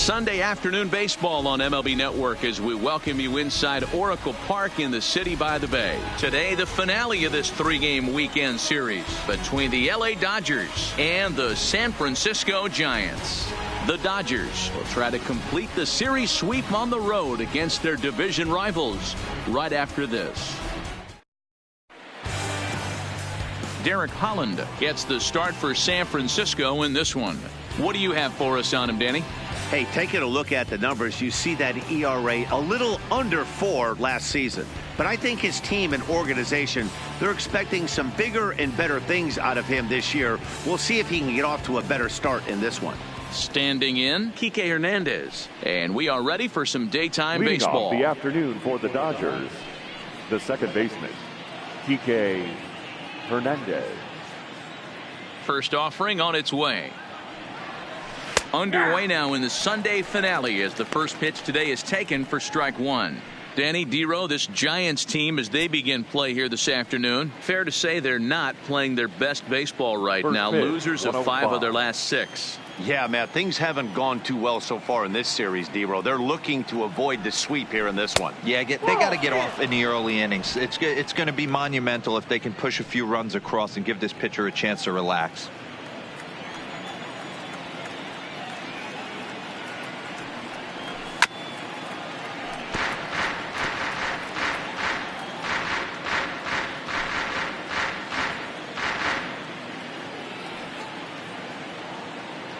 Sunday afternoon baseball on MLB Network as we welcome you inside Oracle Park in the city by the bay. Today, the finale of this three-game weekend series between the LA Dodgers and the San Francisco Giants. The Dodgers will try to complete the series sweep on the road against their division rivals right after this. Derek Holland gets the start for San Francisco in this one. What do you have for us on him, Danny? Hey, taking a look at the numbers, you see that ERA a little under 4 last season. But I think his team and organization, they're expecting some bigger and better things out of him this year. We'll see if he can get off to a better start in this one. Standing in, Kike Hernandez. And we are ready for some daytime Leading baseball. Off the afternoon for the Dodgers, the second baseman, Kike Hernandez. First offering on its way. Underway now in the Sunday finale as the first pitch today is taken for strike one. Danny, D-Row, this Giants team as they begin play here this afternoon, fair to say they're not playing their best baseball right now. Losers of 5 of their last 6. Yeah, Matt, things haven't gone too well so far in this series, D-Row. They're looking to avoid the sweep here in this one. Yeah, they got to get off in the early innings. It's going to be monumental if they can push a few runs across and give this pitcher a chance to relax.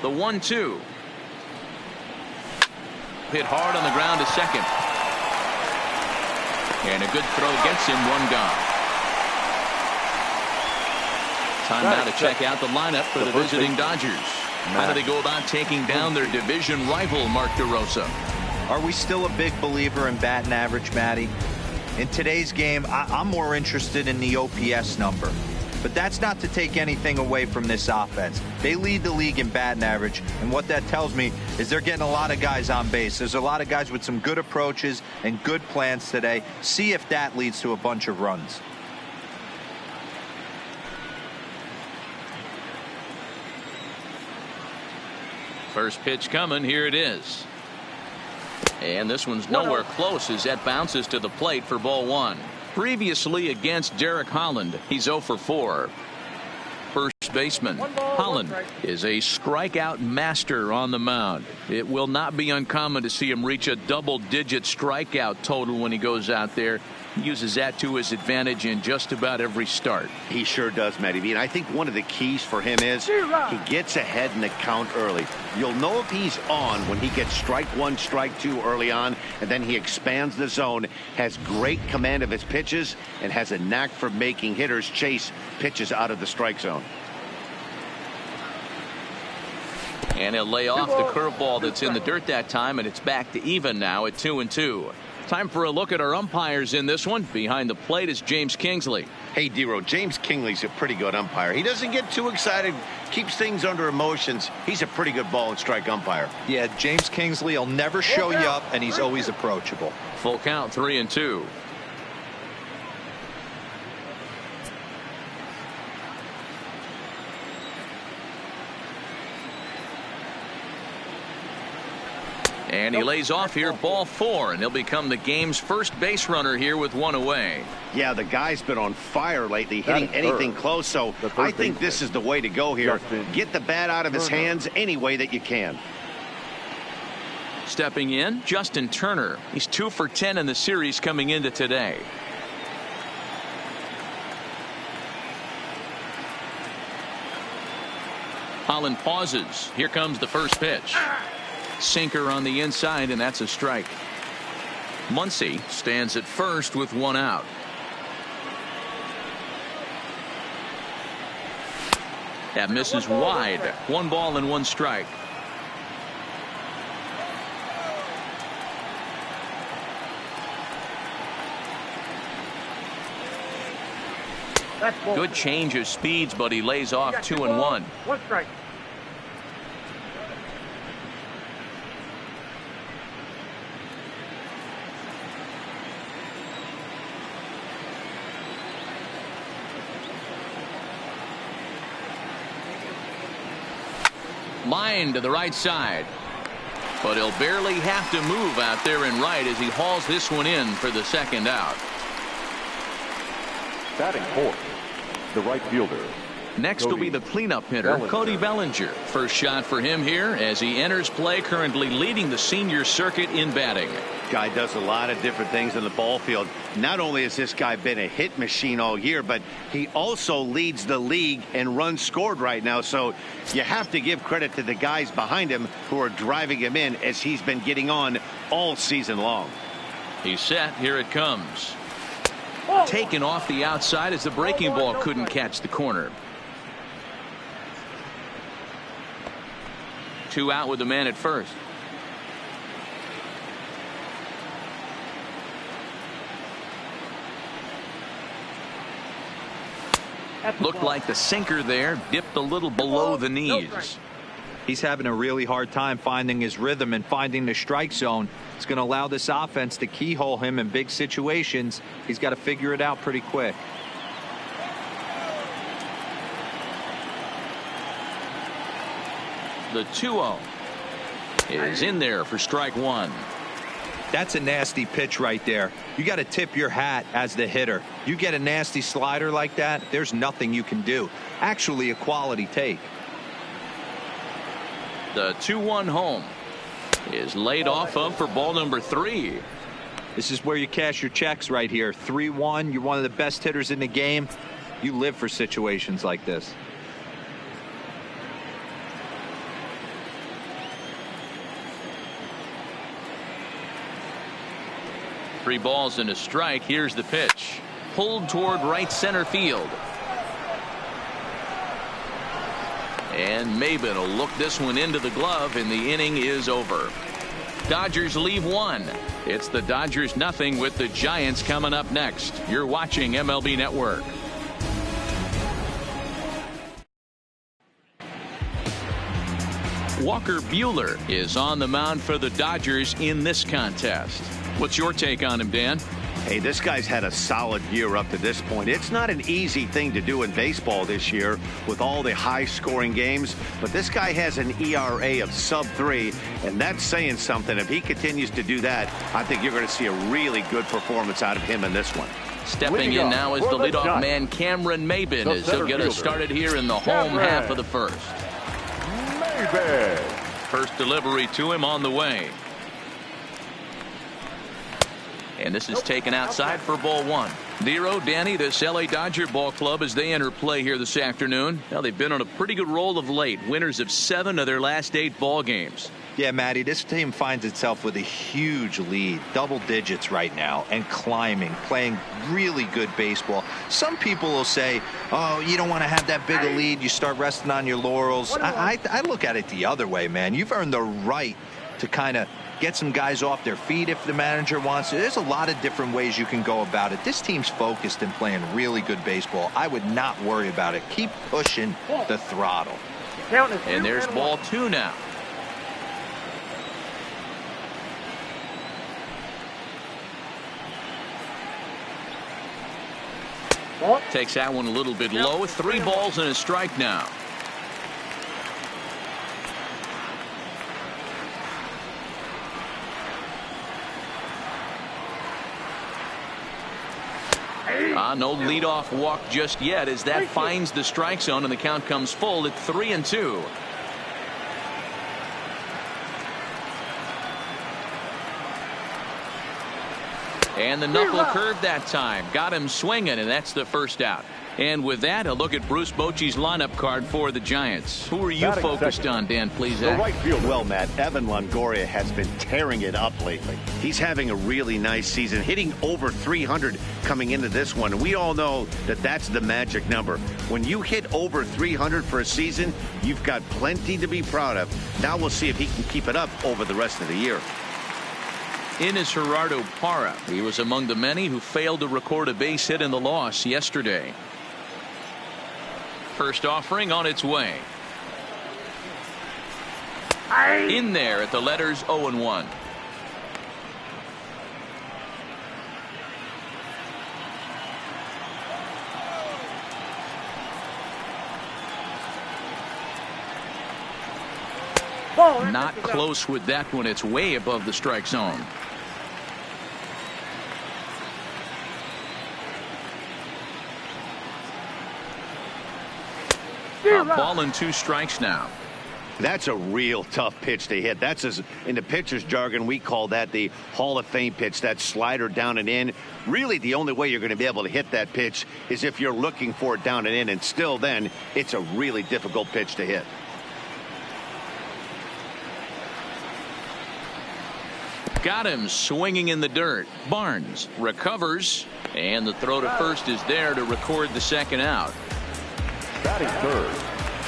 The 1-2. Hit hard on the ground to second. And a good throw gets him, one gone. Time now to check out the lineup for the visiting Dodgers. How do they go about taking down their division rival, Mark DeRosa? Are we still a big believer in batting average, Matty? In today's game, I'm more interested in the OPS number. But that's not to take anything away from this offense. They lead the league in batting average, and what that tells me is they're getting a lot of guys on base. There's a lot of guys with some good approaches and good plans today. See if that leads to a bunch of runs. First pitch coming. Here it is. And this one's nowhere close as that bounces to the plate for ball 1. Previously against Derek Holland, he's 0 for 4. First baseman Holland is a strikeout master on the mound. It will not be uncommon to see him reach a double-digit strikeout total when he goes out there. He uses that to his advantage in just about every start. He sure does, Matty V. And I think one of the keys for him is he gets ahead in the count early. You'll know if he's on when he gets strike 1, strike 2 early on, and then he expands the zone, has great command of his pitches, and has a knack for making hitters chase pitches out of the strike zone. And he'll lay off the curveball that's in the dirt that time, and it's back to even now at 2-2. Time for a look at our umpires in this one. Behind the plate is James Kingsley. Hey, D-Row, James Kingsley's a pretty good umpire. He doesn't get too excited, keeps things under emotions. He's a pretty good ball and strike umpire. Yeah, James Kingsley will never show you up, and he's always approachable. Full count, 3-2. And he lays off here, ball 4, and he'll become the game's first base runner here with 1 away. Yeah, the guy's been on fire lately, hitting anything close, so I think this is the way to go here. Get the bat out of his hands any way that you can. Stepping in, Justin Turner. He's 2 for 10 in the series coming into today. Holland pauses. Here comes the first pitch. Sinker on the inside, and that's a strike. Muncy stands at first with 1 out. That misses wide. 1 ball and 1 strike. Good change of speeds, but he lays off 2-1. 1 strike. Line to the right side. But he'll barely have to move out there in right as he hauls this one in for the second out. Batting fourth, the right fielder. Next will be the cleanup hitter, Cody Bellinger. First shot for him here as he enters play, currently leading the senior circuit in batting. Guy does a lot of different things in the ball field. Not only has this guy been a hit machine all year, but he also leads the league in runs scored right now. So you have to give credit to the guys behind him who are driving him in as he's been getting on all season long. He's set. Here it comes. Taken off the outside as the breaking ball couldn't catch the corner. 2 out with the man at first. Looked like the sinker there dipped a little below the knees. He's having a really hard time finding his rhythm and finding the strike zone. It's going to allow this offense to keyhole him in big situations. He's got to figure it out pretty quick. The 2-0 is in there for strike one. That's a nasty pitch right there. You got to tip your hat as the hitter. You get a nasty slider like that, there's nothing you can do. Actually a quality take. The 2-1 home is laid off of for ball number 3. This is where you cash your checks right here. 3-1. You're one of the best hitters in the game. You live for situations like this. Three balls and a strike. Here's the pitch. Pulled toward right center field. And Maben will look this one into the glove, and the inning is over. Dodgers leave 1. It's the Dodgers nothing with the Giants coming up next. You're watching MLB Network. Walker Buehler is on the mound for the Dodgers in this contest. What's your take on him, Dan? Hey, this guy's had a solid year up to this point. It's not an easy thing to do in baseball this year with all the high-scoring games, but this guy has an ERA of sub-3, and that's saying something. If he continues to do that, I think you're going to see a really good performance out of him in this one. Stepping in now is the leadoff man, Cameron Maben, as he'll get us started here in the home half of the first. Maben. First delivery to him on the way. And this is taken outside for ball 1. Nero, Danny, this LA Dodger ball club as they enter play here this afternoon. Now they've been on a pretty good roll of late. Winners of 7 of their last 8 ball games. Yeah, Matty, this team finds itself with a huge lead, double digits right now, and climbing, playing really good baseball. Some people will say, oh, you don't want to have that big a lead. You start resting on your laurels. I look at it the other way, man. You've earned the right to kind of get some guys off their feet if the manager wants to. There's a lot of different ways you can go about it. This team's focused and playing really good baseball. I would not worry about it. Keep pushing the throttle. And there's ball 2 now. Takes that one a little bit low. 3 balls and a strike now. No leadoff walk just yet as that finds the strike zone and the count comes full at 3-2. And the knuckle curve that time got him swinging, and that's the first out. And with that, a look at Bruce Bochy's lineup card for the Giants. Who are you focused on, Dan, please? Well, Matt, Evan Longoria has been tearing it up lately. He's having a really nice season, hitting over 300 coming into this one. We all know that that's the magic number. When you hit over 300 for a season, you've got plenty to be proud of. Now we'll see if he can keep it up over the rest of the year. In is Gerardo Parra. He was among the many who failed to record a base hit in the loss yesterday. First offering on its way. In there at the letters 0-1. Not close with that one. It's way above the strike zone. A ball and 2 strikes now. That's a real tough pitch to hit. That's, in the pitcher's jargon, we call that the Hall of Fame pitch, that slider down and in. Really, the only way you're going to be able to hit that pitch is if you're looking for it down and in, and still then, it's a really difficult pitch to hit. Got him swinging in the dirt. Barnes recovers, and the throw to first is there to record the second out. Batting third.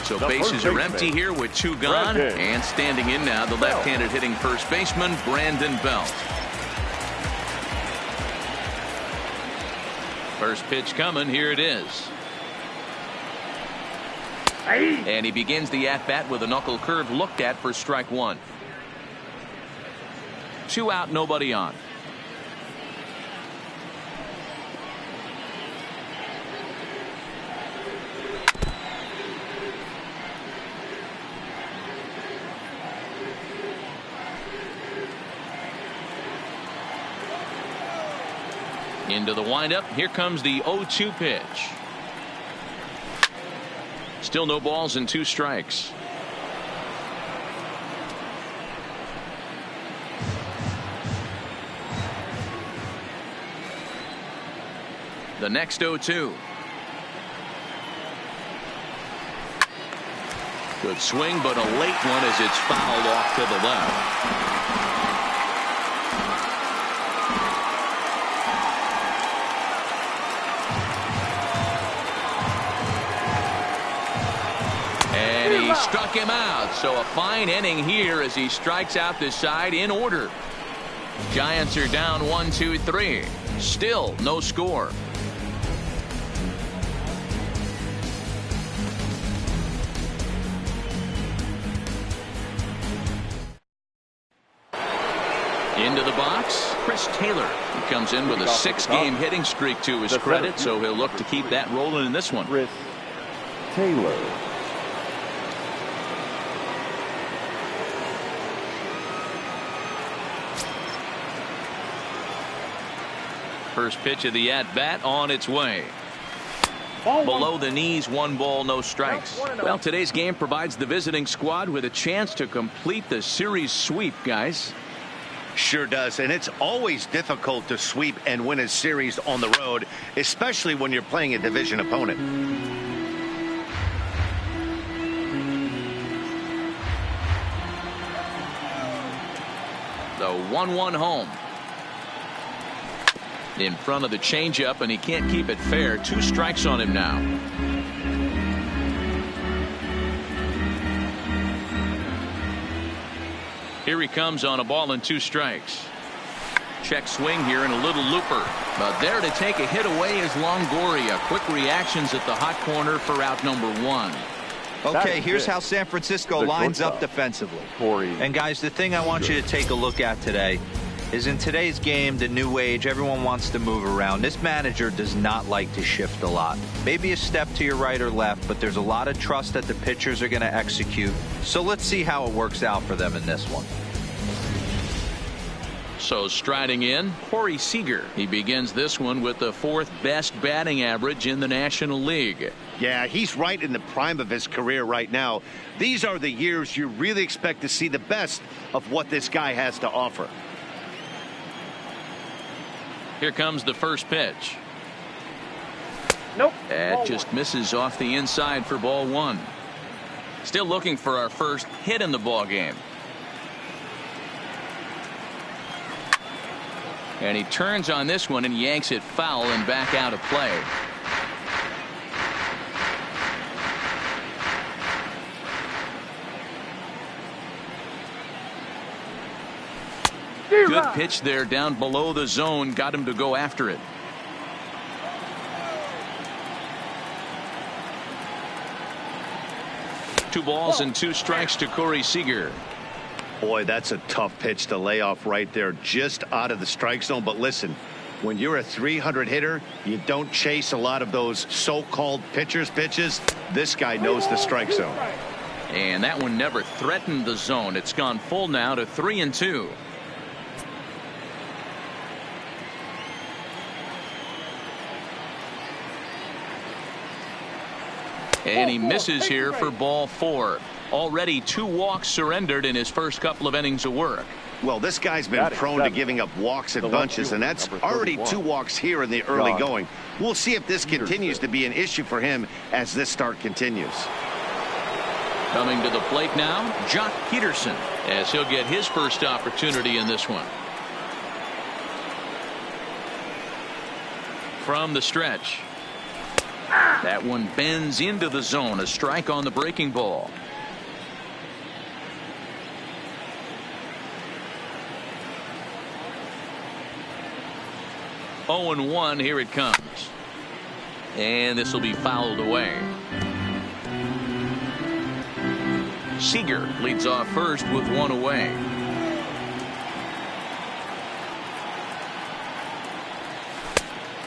So bases are empty here with 2 gone, and standing in now the left-handed hitting first baseman Brandon Belt. First pitch coming, here it is. And he begins the at-bat with a knuckle curve looked at for strike 1. 2 out, nobody on. Into the windup. Here comes the 0-2 pitch. Still no balls and 2 strikes. The next 0-2. Good swing, but a late one as it's fouled off to the left. He struck him out, so a fine inning here as he strikes out this side in order. Giants are down 1-2-3. Still no score. Into the box, Chris Taylor. He comes in with a 6-game hitting streak to his credit, so he'll look to keep that rolling in this one. Chris Taylor. First pitch of the at-bat on its way. Below the knees, 1 ball, no strikes. Well, today's game provides the visiting squad with a chance to complete the series sweep, guys. Sure does, and it's always difficult to sweep and win a series on the road, especially when you're playing a division opponent. The 1-1 home. In front of the changeup, and he can't keep it fair. 2 strikes on him now. Here he comes on a ball and 2 strikes. Check swing here and a little looper. But there to take a hit away is Longoria. Quick reactions at the hot corner for out number 1. Okay, here's how San Francisco lines up defensively. And guys, the thing I want you to take a look at today is in today's game, the new age, everyone wants to move around. This manager does not like to shift a lot. Maybe a step to your right or left, but there's a lot of trust that the pitchers are going to execute. So let's see how it works out for them in this one. So striding in, Corey Seager. He begins this one with the 4th best batting average in the National League. Yeah, he's right in the prime of his career right now. These are the years you really expect to see the best of what this guy has to offer. Here comes the first pitch. Nope. That just misses off the inside for ball 1. Still looking for our first hit in the ball game. And he turns on this one and yanks it foul and back out of play. Good pitch there down below the zone. Got him to go after it. Two balls and 2 strikes to Corey Seager. Boy, that's a tough pitch to lay off right there, just out of the strike zone. But listen, when you're a 300 hitter, you don't chase a lot of those so-called pitchers pitches. This guy knows the strike zone. And that one never threatened the zone. It's gone full now to 3-2. And he misses here for ball 4. Already 2 walks surrendered in his first couple of innings of work. Well, this guy's been prone to giving up walks and bunches, and that's already 2 walks here in the early going. We'll see if this continues to be an issue for him as this start continues. Coming to the plate now, Jock Peterson, as he'll get his first opportunity in this one. From the stretch. That one bends into the zone. A strike on the breaking ball. Oh and 1. Here it comes. And this will be fouled away. Seager leads off first with 1 away.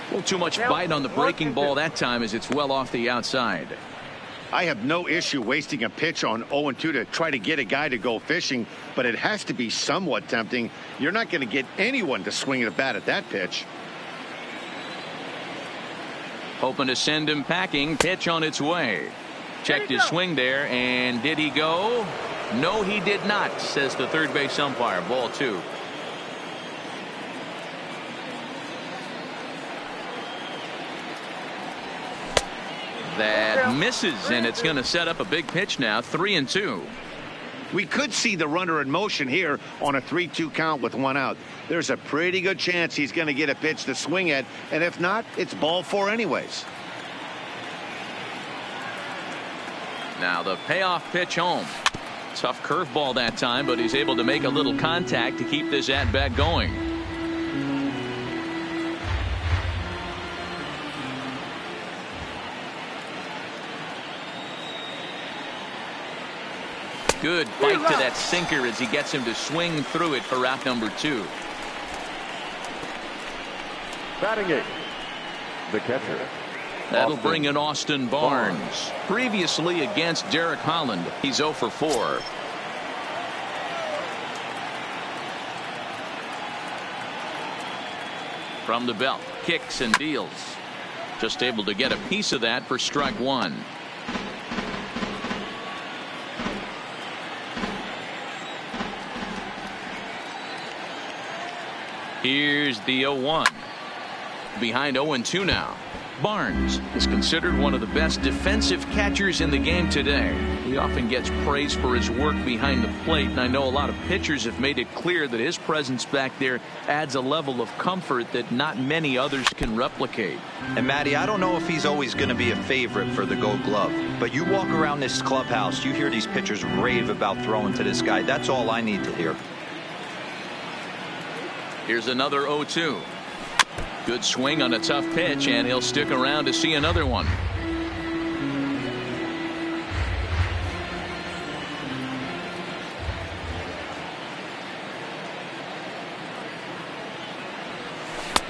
A little too much bite on the breaking ball that time as it's well off the outside. I have no issue wasting a pitch on 0-2 to try to get a guy to go fishing, but it has to be somewhat tempting. You're not going to get anyone to swing at a bat at that pitch. Hoping to send him packing. Pitch on its way. Checked his swing there, and did he go? No, he did not, says the third base umpire. Ball 2. That misses, and it's going to set up a big pitch now. 3-2. We could see the runner in motion here on a 3-2 count with 1 out. There's a pretty good chance he's going to get a pitch to swing at, and if not, it's ball 4 anyways. Now the payoff pitch home. Tough curveball that time, but he's able to make a little contact to keep this at bat going. Good bite to that sinker as he gets him to swing through it for out number 2. Batting 8, the catcher. That'll bring in Austin Barnes. Previously against Derek Holland, he's 0 for 4. From the belt, kicks and deals. Just able to get a piece of that for strike 1. Here's the 0-1. Behind 0-2 now. Barnes is considered one of the best defensive catchers in the game today. He often gets praise for his work behind the plate, and I know a lot of pitchers have made it clear that his presence back there adds a level of comfort that not many others can replicate. And Matty, I don't know if he's always going to be a favorite for the Gold Glove, but you walk around this clubhouse, you hear these pitchers rave about throwing to this guy. That's all I need to hear. Here's another 0-2. Good swing on a tough pitch, and he'll stick around to see another one.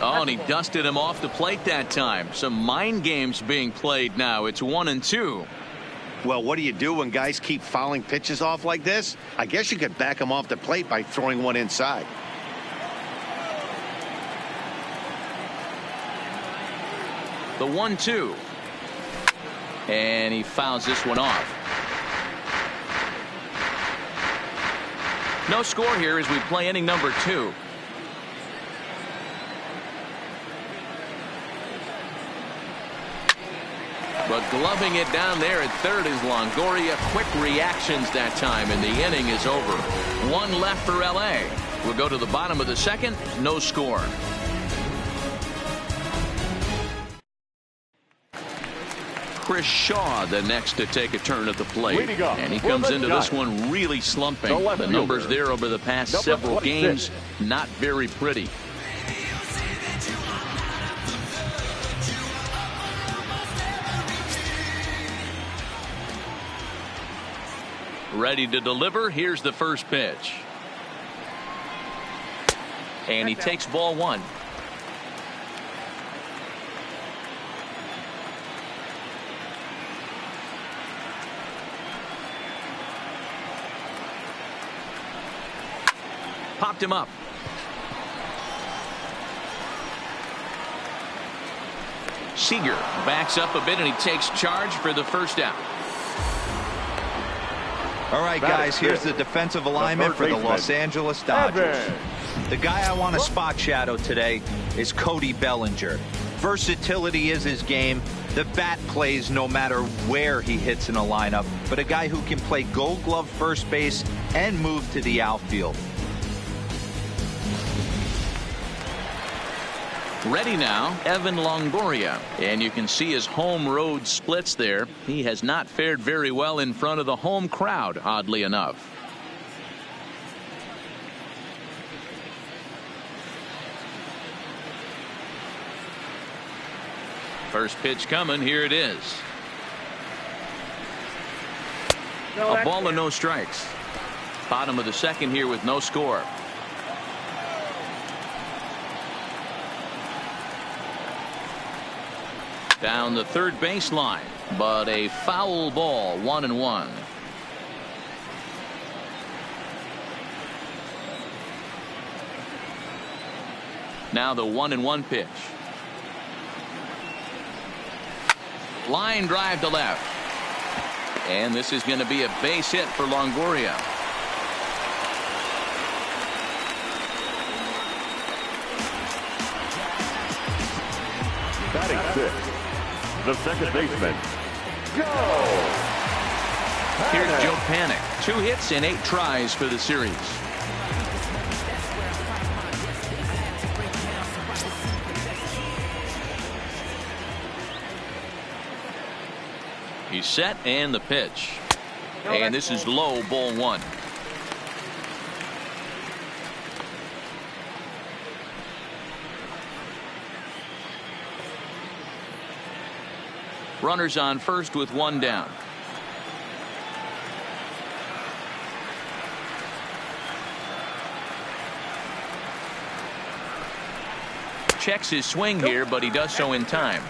Oh, and he dusted him off the plate that time. Some mind games being played now. It's 1-2. Well, what do you do when guys keep fouling pitches off like this? I guess you could back them off the plate by throwing one inside. The 1-2. And he fouls this one off. No score here as we play inning number 2. But gloving it down there at third is Longoria. Quick reactions that time, and the inning is over. 1 left for LA. We'll go to the bottom of the second. No score. Chris Shaw the next to take a turn at the plate, and he comes into this one really slumping. The numbers there over the past several games, not very pretty. Ready to deliver. Here's the first pitch, and he takes ball 1. Popped him up. Seager backs up a bit, and he takes charge for the first out. All right, guys, here's the defensive alignment for the Los Angeles Dodgers. The guy I want to spot shadow today is Cody Bellinger. Versatility is his game. The bat plays no matter where he hits in a lineup, but a guy who can play Gold Glove first base and move to the outfield. Ready now, Evan Longoria, and you can see his home road splits there. He has not fared very well in front of the home crowd, oddly enough. First pitch coming. Here it is. A ball and no strikes. Bottom of the second here with no score. Down the third baseline, but a foul ball. 1-1. Now the 1-1 pitch. Line drive to left. And this is going to be a base hit for Longoria. Batting sixth, the second baseman, Joe Panik. Here's Joe Panik. 2 hits and 8 tries for the series. He's set, and the pitch. And this is low, ball 1. Runners on first with 1 down. Checks his swing here, but he does so in time.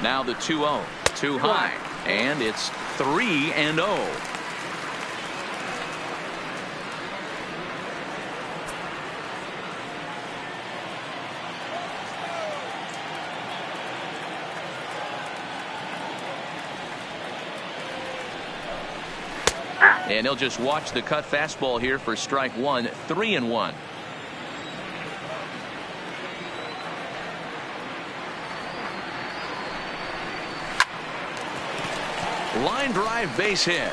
Now the 2-0. Too high, and it's 3-0. And he'll just watch the cut fastball here for strike 1. 3-1. Line drive, base hit.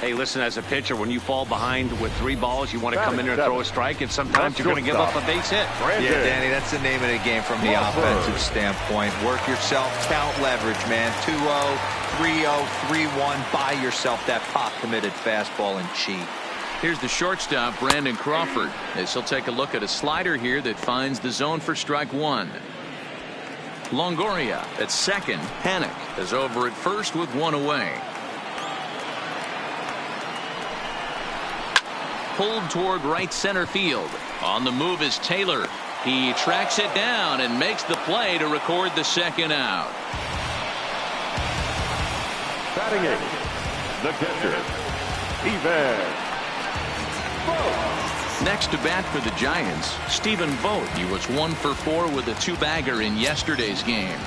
Hey, listen, as a pitcher, when you fall behind with 3 balls, you want to come in there and throw a strike, and sometimes you're going to give up a base hit. Yeah, Danny, that's the name of the game from the offensive standpoint. Work yourself, count leverage, man. 2-0, 3-0, 3-1. Buy yourself that pop-committed fastball and cheat. Here's the shortstop, Brandon Crawford, as he'll take a look at a slider here that finds the zone for strike 1. Longoria at second. Panik is over at first with 1 away. Pulled toward right center field. On the move is Taylor. He tracks it down and makes the play to record the second out. Batting eighth, the catcher, Stephen Vogt. Next to bat for the Giants, Stephen Vogt. He was 1 for 4 with a 2-bagger in yesterday's game.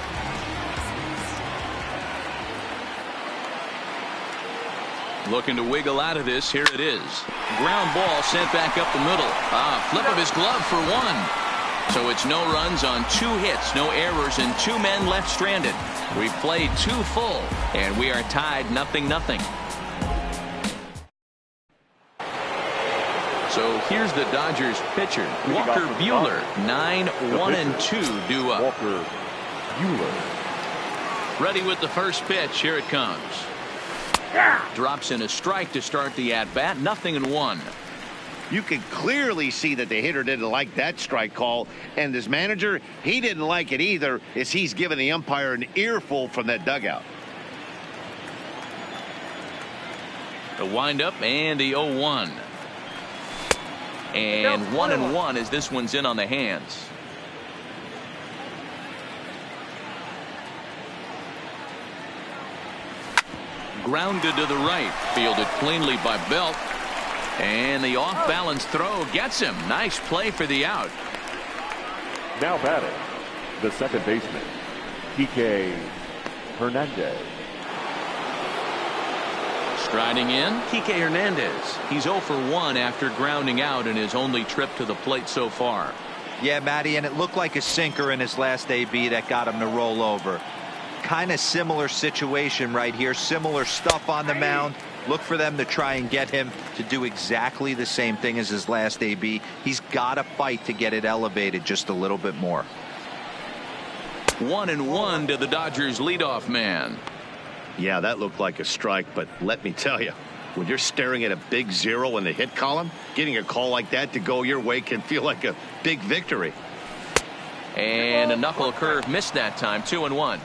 Looking to wiggle out of this. Here it is. Ground ball sent back up the middle. Flip of his glove for 1. So it's no runs on 2 hits, no errors, and 2 men left stranded. We've played 2 full, and we are tied 0-0. So here's the Dodgers pitcher, Walker Buehler. 9-1-2 due up. Walker Buehler. Ready with the first pitch. Here it comes. Drops in a strike to start the at-bat. 0-1. You can clearly see that the hitter didn't like that strike call, and his manager, he didn't like it either, as he's giving the umpire an earful from that dugout. The windup and the 0-1. And 1-1 as this one's in on the hands. Grounded to the right. Fielded cleanly by Belt. And the off-balance throw gets him. Nice play for the out. Now batting, the second baseman, Kike Hernandez. Striding in, Kike Hernandez. He's 0 for 1 after grounding out in his only trip to the plate so far. Yeah, Matty, and it looked like a sinker in his last AB that got him to roll over. Kind of similar situation right here. Similar stuff on the mound. Look for them to try and get him to do exactly the same thing as his last AB. He's got to fight to get it elevated just a little bit more. 1-1 to the Dodgers leadoff man. Yeah, that looked like a strike, but let me tell you, when you're staring at a big 0 in the hit column, getting a call like that to go your way can feel like a big victory. And a knuckle curve missed that time. 2-1.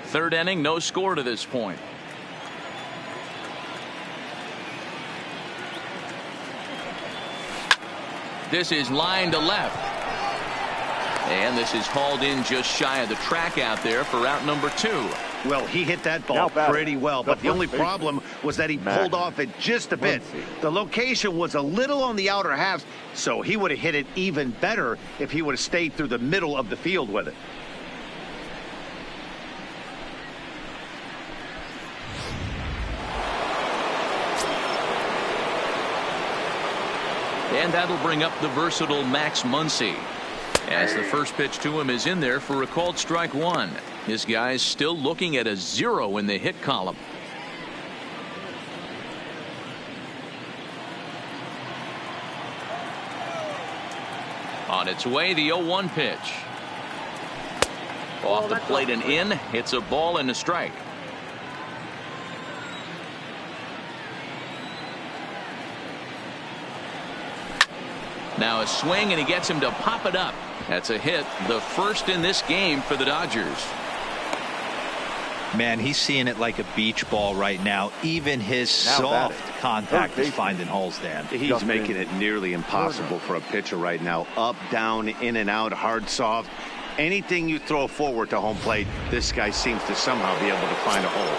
Third inning, no score to this point. This is line to left. And this is hauled in just shy of the track out there for out number 2. Well, he hit that ball pretty well, but the only problem was that he pulled off it just a bit. The location was a little on the outer half, so he would have hit it even better if he would have stayed through the middle of the field with it. And that'll bring up the versatile Max Muncy, as the first pitch to him is in there for a called strike 1. This guy's still looking at a 0 in the hit column. On its way, the 0-1 pitch. Off the plate and in. Hits a ball and a strike. Now a swing, and he gets him to pop it up. That's a hit, the first in this game for the Dodgers. Man, he's seeing it like a beach ball right now. Even his soft contact is finding holes, Dan. He's making it nearly impossible for a pitcher right now. Up, down, in and out, hard, soft. Anything you throw forward to home plate, this guy seems to somehow be able to find a hole.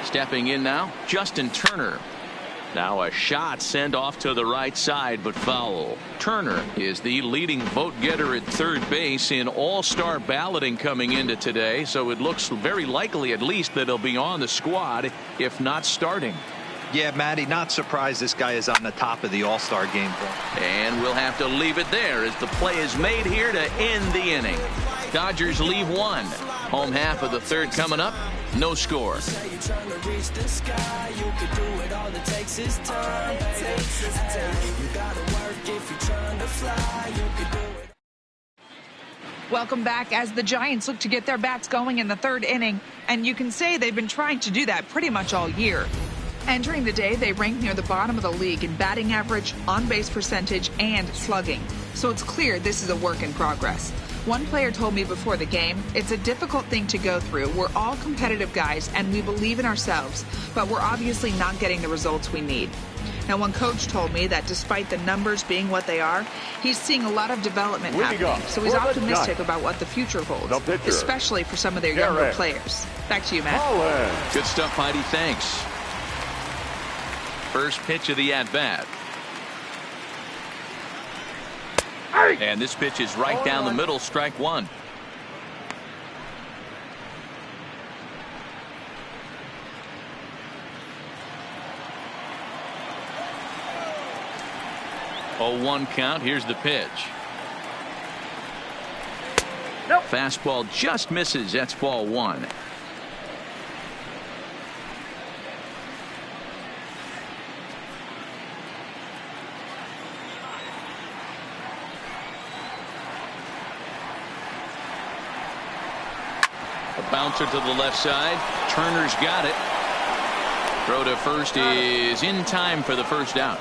Stepping in now, Justin Turner. Now a shot sent off to the right side, but foul. Turner is the leading vote getter at third base in all-star balloting coming into today, so it looks very likely at least that he'll be on the squad, if not starting. Yeah, Matty, not surprised this guy is on the top of the all-star game. And we'll have to leave it there as the play is made here to end the inning. Dodgers leave 1. Home half of the third coming up. No score. Welcome back as the Giants look to get their bats going in the third inning, and you can say they've been trying to do that pretty much all year. Entering the day, they ranked near the bottom of the league in batting average, on-base percentage, and slugging. So it's clear this is a work in progress. One player told me before the game, it's a difficult thing to go through. We're all competitive guys, and we believe in ourselves, but we're obviously not getting the results we need. Now, one coach told me that despite the numbers being what they are, he's seeing a lot of development happening, so he's optimistic about what the future holds, especially for some of their younger players. Back to you, Matt. Good stuff, Heidi. Thanks. First pitch of the at-bat. And this pitch is right down the middle, strike 1. Oh, 1 count. Here's the pitch. Nope. Fastball just misses. That's ball 1. Bouncer to the left side. Turner's got it. Throw to first is in time for the first out.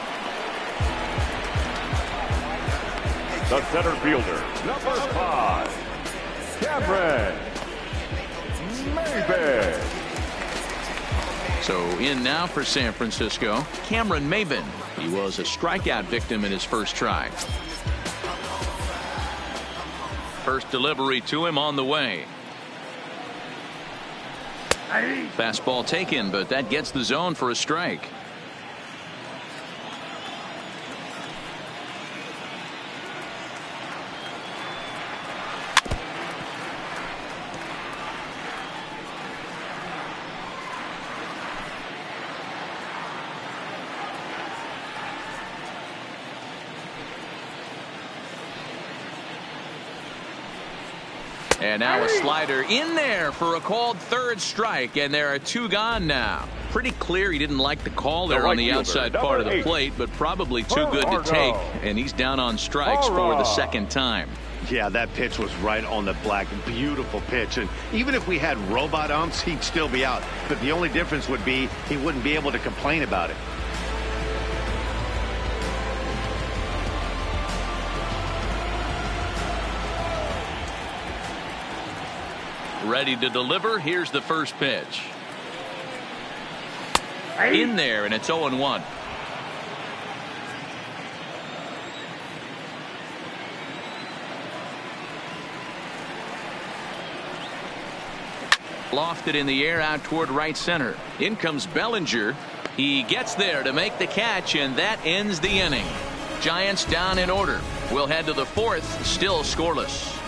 The center fielder, number 5, Cameron Maybin. So in now for San Francisco, Cameron Maybin. He was a strikeout victim in his first try. First delivery to him on the way. Fastball taken, but that gets the zone for a strike. And now a slider in there for a called third strike, and there are 2 gone now. Pretty clear he didn't like the call there on the outside part of the plate, but probably too good to take, and he's down on strikes for the second time. Yeah, that pitch was right on the black. Beautiful pitch. And even if we had robot umps, he'd still be out. But the only difference would be he wouldn't be able to complain about it. Ready to deliver. Here's the first pitch. In there, and it's 0-1. Lofted in the air out toward right center. In comes Bellinger. He gets there to make the catch, and that ends the inning. Giants down in order. We'll head to the 4th, still scoreless.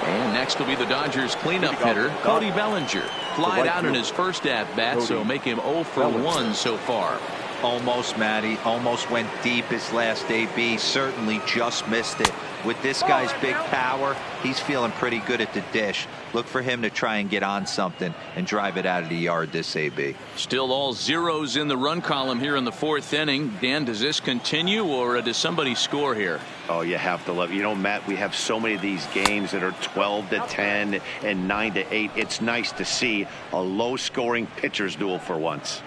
And next will be the Dodgers cleanup hitter, Cody Bellinger. Flied out in his first at-bat, so make him 0 for 1 so far. Almost, Matty. Almost went deep his last AB. Certainly just missed it. With this guy's big power, he's feeling pretty good at the dish. Look for him to try and get on something and drive it out of the yard this AB. Still all zeros in the run column here in the 4th inning. Dan, does this continue, or does somebody score here? Oh, you have to love it. You know, Matt, we have so many of these games that are 12-10 and 9-8. It's nice to see a low-scoring pitcher's duel for once.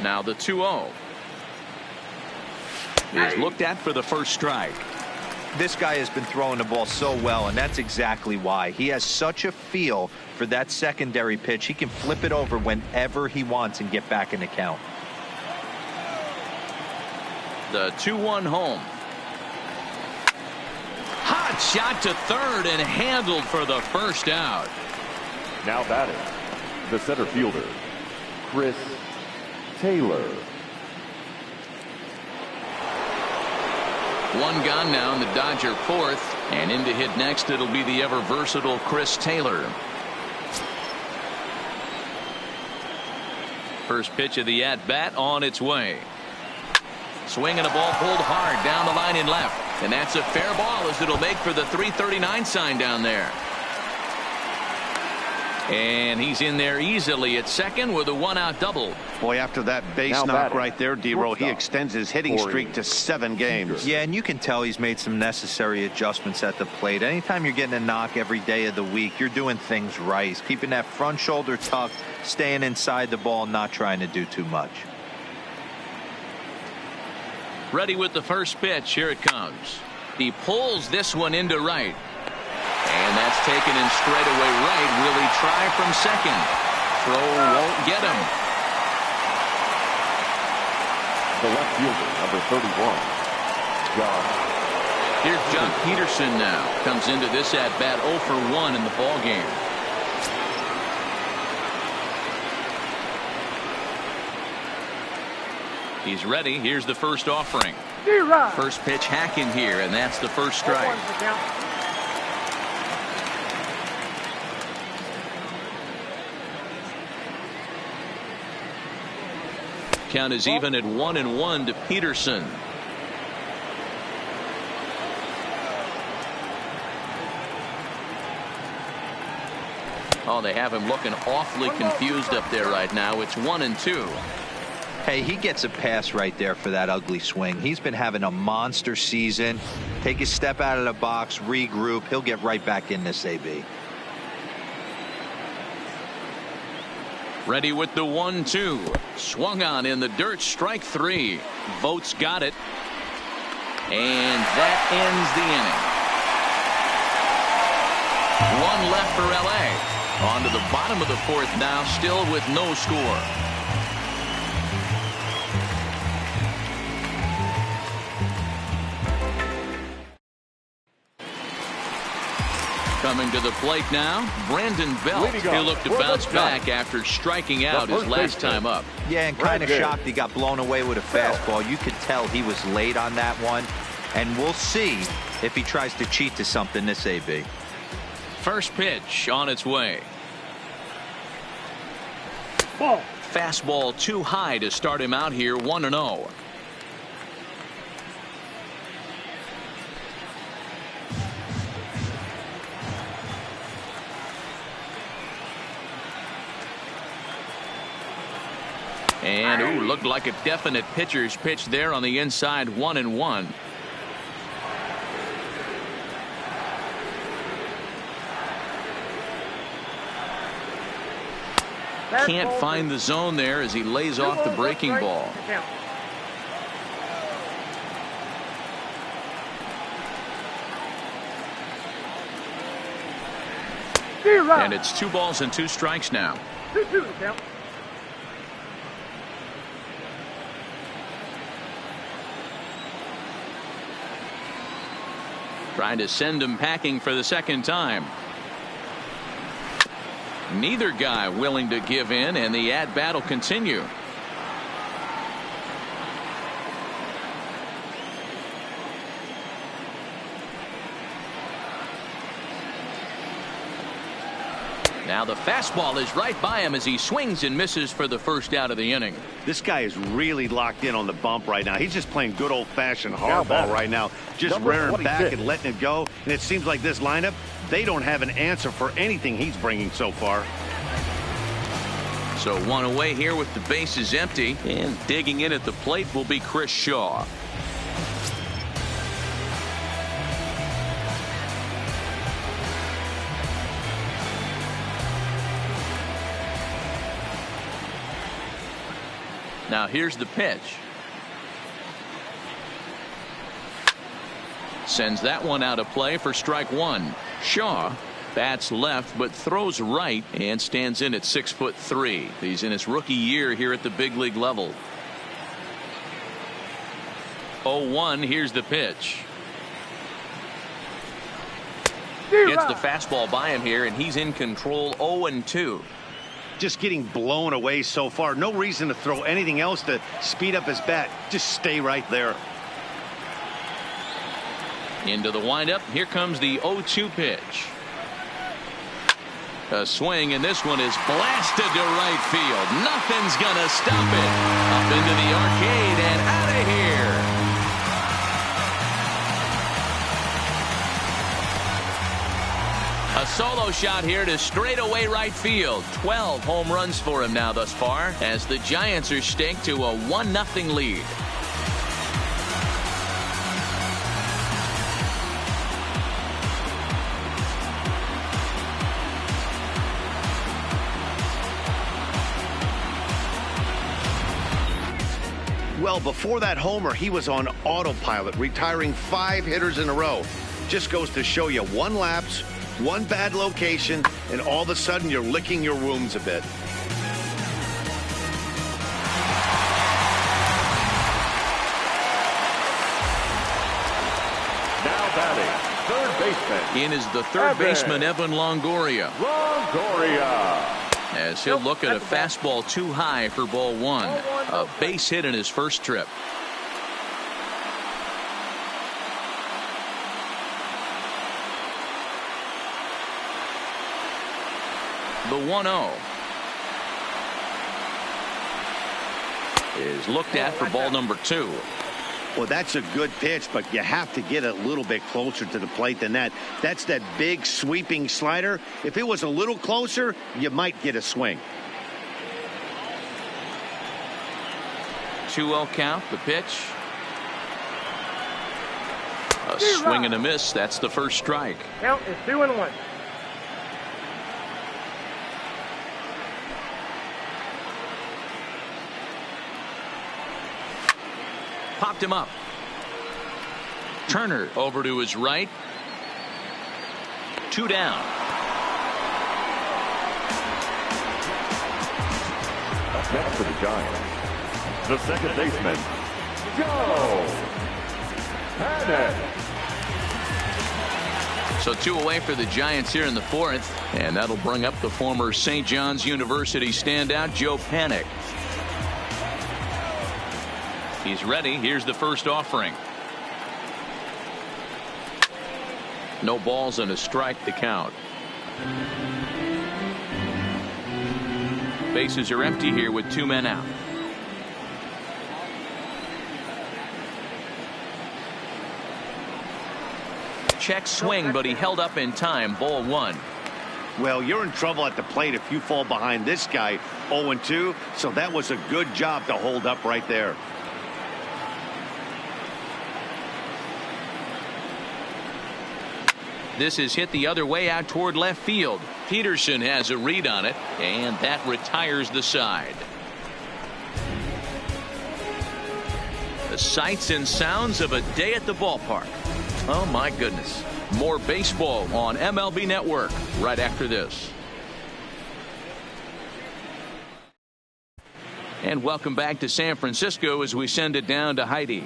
Now the 2-0 is looked at for the first strike. This guy has been throwing the ball so well, and that's exactly why. He has such a feel for that secondary pitch. He can flip it over whenever he wants and get back in the count. The 2-1 home. Hot shot to third and handled for the first out. Now batting, the center fielder, Chris Taylor. 1 gone now in the Dodger 4th, and in to hit next it'll be the ever versatile Chris Taylor. First pitch of the at-bat on its way. Swinging a ball pulled hard down the line in left, and that's a fair ball as it'll make for the 339 sign down there. And he's in there easily at second with a 1-out double. Boy, after that base knock right there, D-Row, he extends his hitting streak to 7 games. Yeah, and you can tell he's made some necessary adjustments at the plate. Anytime you're getting a knock every day of the week, you're doing things right. He's keeping that front shoulder tucked, staying inside the ball, not trying to do too much. Ready with the first pitch. Here it comes. He pulls this one into right. And that's taken in straightaway right. Will he try from second? Throw won't get him. The left fielder, number 31, John. Here's John Peterson now. Comes into this at-bat 0 for 1 in the ball game. He's ready. Here's the first offering. First pitch hacking here, and that's the first strike. Count is even at 1-1 to Peterson. Oh, they have him looking awfully confused up there right now. It's 1-2. Hey, he gets a pass right there for that ugly swing. He's been having a monster season. Take a step out of the box, regroup. He'll get right back in this, AB. Ready with the 1-2. Swung on in the dirt. Strike 3. Vogt's got it. And that ends the inning. One left for L.A. On to the bottom of the fourth now, still with no score. Coming to the plate now, Brandon Belt. He'll look to bounce back after striking out his last time up. Yeah, and kind of shocked he got blown away with a fastball. You could tell he was late on that one. And we'll see if he tries to cheat to something this AB. First pitch on its way. Ball. Fastball too high to start him out here, 1-0. And ooh, looked like a definite pitcher's pitch there on the inside, 1-1. Can't find the zone there as he lays off the breaking ball. And it's 2 balls and 2 strikes now. 2-2 count. Trying to send him packing for the second time. Neither guy willing to give in, and the at-bat will continue. Now the fastball is right by him as he swings and misses for the first out of the inning. This guy is really locked in on the bump right now. He's just playing good old-fashioned hardball right now. Just rearing back and letting it go. And it seems like this lineup, they don't have an answer for anything he's bringing so far. So one away here with the bases empty. And digging in at the plate will be Chris Shaw. Now here's the pitch. Sends that one out of play for strike 1. Shaw bats left but throws right and stands in at 6'3". He's in his rookie year here at the big league level. 0-1. Here's the pitch. Gets the fastball by him here, and he's in control. 0-2. Just getting blown away so far. No reason to throw anything else to speed up his bat. Just stay right there. Into the windup. Here comes the 0-2 pitch. A swing, and this one is blasted to right field. Nothing's gonna stop it. Up into the arcade and out of here. A solo shot here to straightaway right field. 12 home runs for him now thus far as the Giants are staked to a 1-0 lead. Well, before that homer, he was on autopilot, retiring 5 hitters in a row. Just goes to show you, 1 lapse, 1 bad location, and all of a sudden you're licking your wounds a bit. Now batting, third baseman. In is the third baseman, Evan Longoria. As he'll look at a fastball too high for ball 1. A base hit in his first trip. The 1-0 is looked at for ball number 2. Well, that's a good pitch, but you have to get a little bit closer to the plate than that. That's that big sweeping slider. If it was a little closer, you might get a swing. 2-0 count. The pitch. A A swing and a miss. That's the first strike. Count is 2-1. Popped him up. Turner over to his right. 2 down. Up next for the Giants, the second baseman, Joe Panic. So 2 away for the Giants here in the 4th, and that'll bring up the former St. John's University standout Joe Panic. He's ready. Here's the first offering. No balls and a strike to count. Bases are empty here with 2 men out. Check swing, but he held up in time. Ball 1. Well, you're in trouble at the plate if you fall behind this guy 0-2, so that was a good job to hold up right there. This is hit the other way out toward left field. Peterson has a read on it, and that retires the side. The sights and sounds of a day at the ballpark. Oh, my goodness. More baseball on MLB Network right after this. And welcome back to San Francisco as we send it down to Heidi.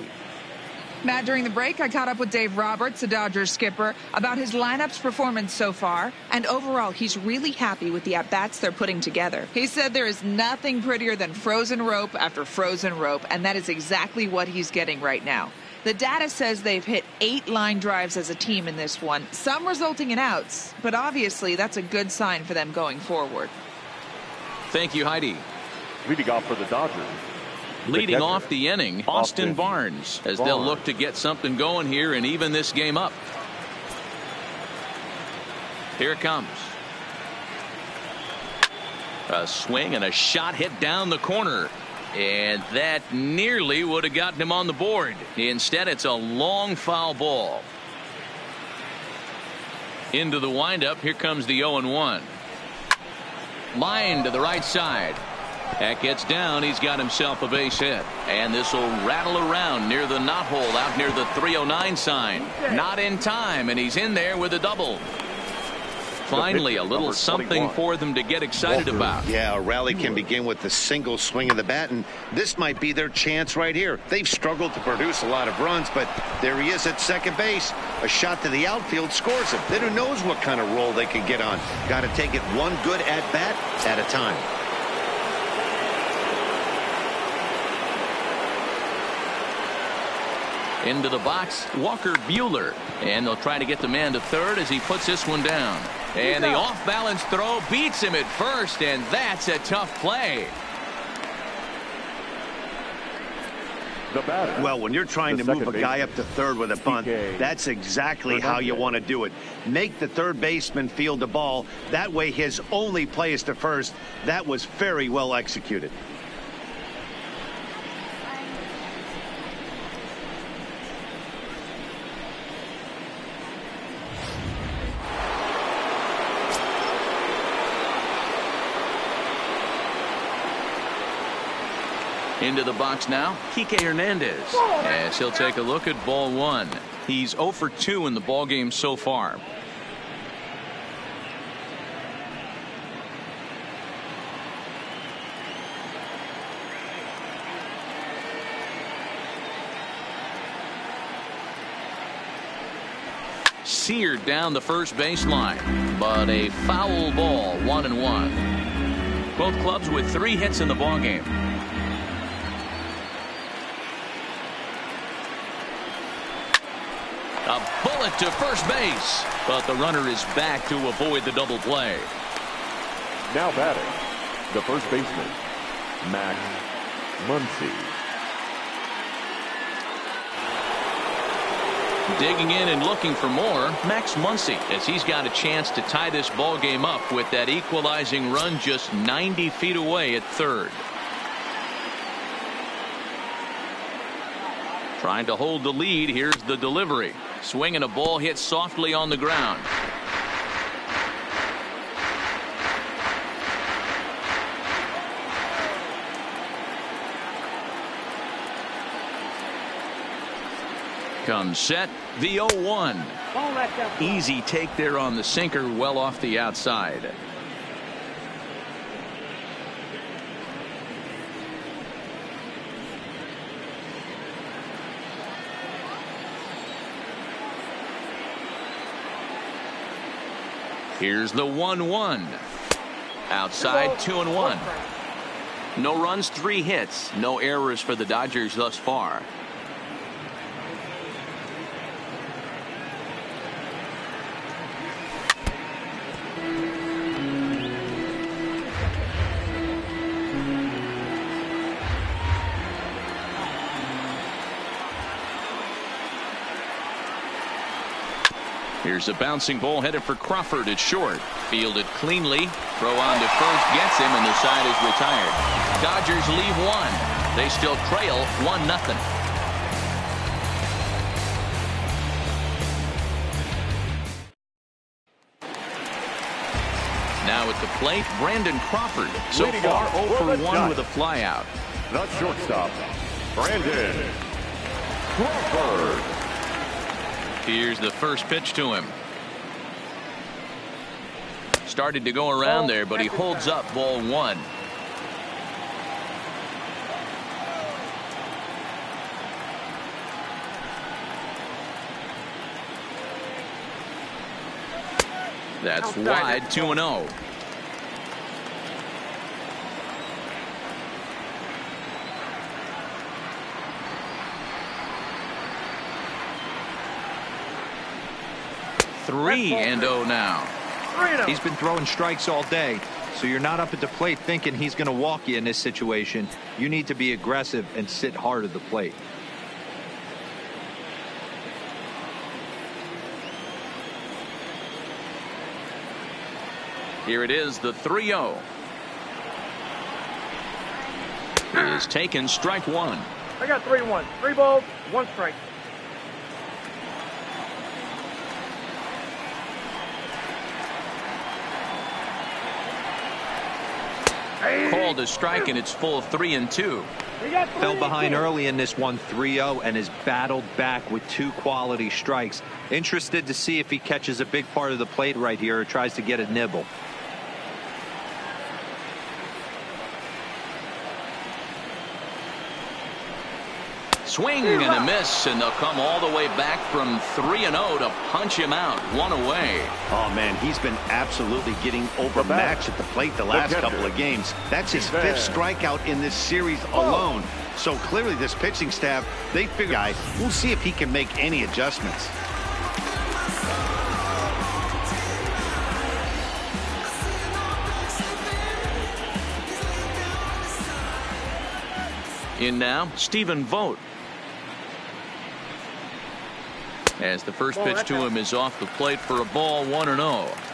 Matt, during the break, I caught up with Dave Roberts, the Dodgers skipper, about his lineup's performance so far. And overall, he's really happy with the at-bats they're putting together. He said there is nothing prettier than frozen rope after frozen rope, and that is exactly what he's getting right now. The data says they've hit 8 line drives as a team in this one, some resulting in outs, but obviously that's a good sign for them going forward. Thank you, Heidi. Leading off for the Dodgers, Leading off the inning, Austin Barnes, as they'll look to get something going here and even this game up. Here it comes. A swing and a shot hit down the corner. And that nearly would have gotten him on the board. Instead, it's a long foul ball. Into the windup. Here comes the 0-1. Line to the right side. That gets down. He's got himself a base hit. And this will rattle around near the knot hole out near the 309 sign. Not in time, and he's in there with a double. Finally, a little something for them to get excited about. Yeah, a rally can begin with a single swing of the bat, and this might be their chance right here. They've struggled to produce a lot of runs, but there he is at second base. A shot to the outfield scores him. Then who knows what kind of role they can get on. Got to take it one good at-bat at a time. Into the box, Walker Buehler. And they'll try to get the man to third as he puts this one down. And the off-balance throw beats him at first, and that's a tough play. Well, when you're trying to move a guy up to third with a bunt, that's exactly how you want to do it. Make the third baseman field the ball. That way his only play is to first. That was very well executed. Into the box now, Kike Hernandez, as he'll take a look at ball 1. He's 0 for 2 in the ball game so far. Seared down the first baseline, but a foul ball, 1-1. Both clubs with 3 hits in the ball game. A bullet to first base, but the runner is back to avoid the double play. Now batting, the first baseman, Max Muncy. Digging in and looking for more, Max Muncy, as he's got a chance to tie this ball game up with that equalizing run just 90 feet away at third. Trying to hold the lead. Here's the delivery. Swinging a ball hit softly on the ground. Comes set, the 0-1. Easy take there on the sinker, well off the outside. Here's the 1-1. Outside, 2-1. No runs, 3 hits. No errors for the Dodgers thus far. Here's a bouncing ball headed for Crawford at short. Fielded cleanly. Throw on to first gets him, and the side is retired. Dodgers leave 1. They still trail 1-0. Now at the plate, Brandon Crawford. So far 0 for 1 with a flyout. The shortstop, Brandon Crawford. Here's the first pitch to him. Started to go around there, but he holds up ball 1. That's wide, 2-0. Three and 0 now. He's been throwing strikes all day, so you're not up at the plate thinking he's going to walk you in this situation. You need to be aggressive and sit hard at the plate. Here it is, the 3-0. Is taken, strike 1. I got 3-1. 3 balls, 1 strike. Called a strike, and it's full 3-2. Fell behind early in this one, 3-0, and has battled back with 2 quality strikes. Interested to see if he catches a big part of the plate right here or tries to get a nibble. Swing and a miss, and they'll come all the way back from 3-0 to punch him out. 1 away. Oh, man, he's been absolutely getting overmatched at the plate the last couple of games. That's his 5th strikeout in this series alone. So clearly this pitching staff, they figure, we'll see if he can make any adjustments. In now, Stephen Vogt. As the first pitch to him is off the plate for a ball, 1-0.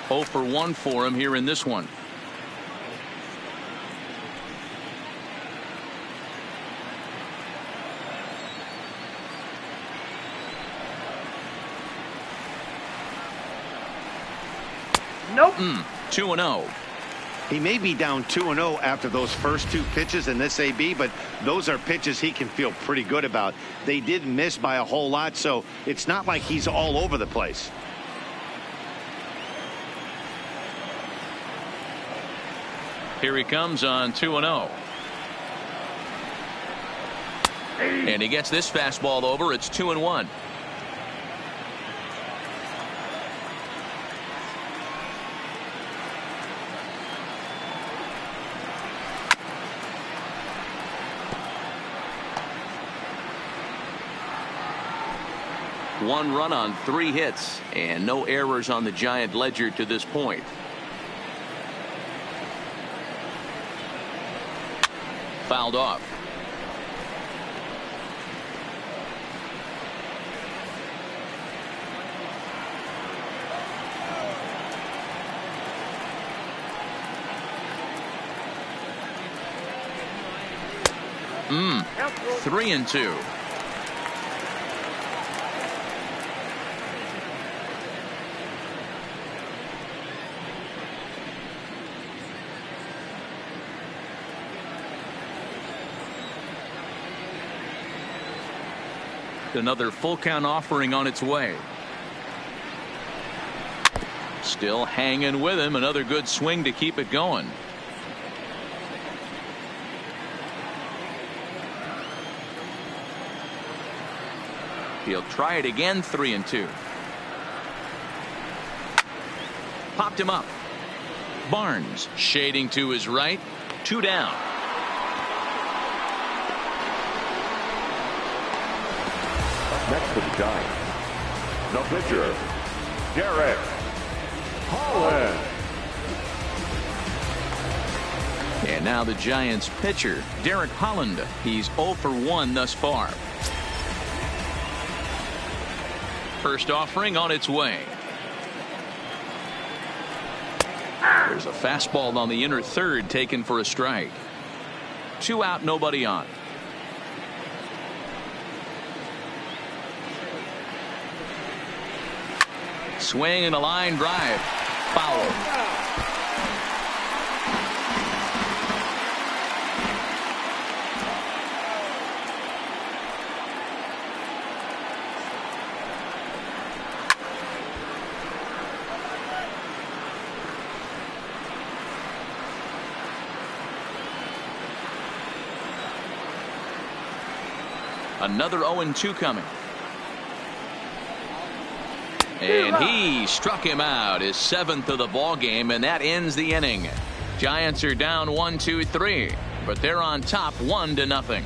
0 for 1 for him here in this one. Nope. 2-0. He may be down 2-0 after those first 2 pitches in this AB, but those are pitches he can feel pretty good about. They did miss by a whole lot, so it's not like he's all over the place. Here he comes on 2-0. And he gets this fastball over. It's 2-1. One run on 3 hits, and no errors on the Giant ledger to this point. Fouled off. Another full count offering on its way. Still hanging with him. Another good swing to keep it going. He'll try it again. 3-2. Popped him up. Barnes shading to his right. 2 down. Next to the Giants, the pitcher, Derek Holland. And now the Giants pitcher, Derek Holland. He's 0 for 1 thus far. First offering on its way. There's a fastball on the inner third taken for a strike. 2 out, nobody on. Swing and a line drive. Foul. Another 0-2 coming. And he struck him out, his 7th of the ball game, and that ends the inning. Giants are down 1-2-3, but they're on top 1-0.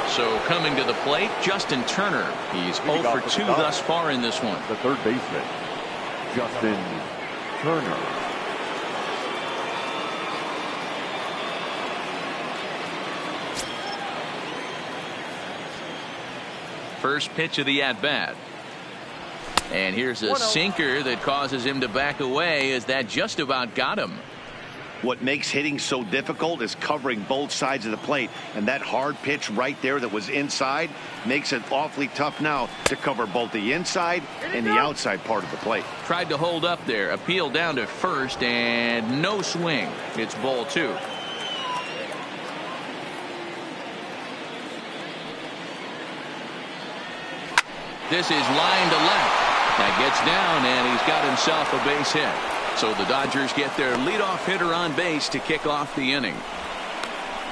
So coming to the plate, Justin Turner. He's 0 for 2 thus far in this one. The third baseman, Justin Turner. First pitch of the at-bat. And here's a sinker that causes him to back away, as that just about got him. What makes hitting so difficult is covering both sides of the plate, and that hard pitch right there that was inside makes it awfully tough now to cover both the inside and the outside part of the plate. Tried to hold up there, appeal down to first, and no swing. It's ball 2. This is line to left. That gets down, and he's got himself a base hit. So the Dodgers get their leadoff hitter on base to kick off the inning.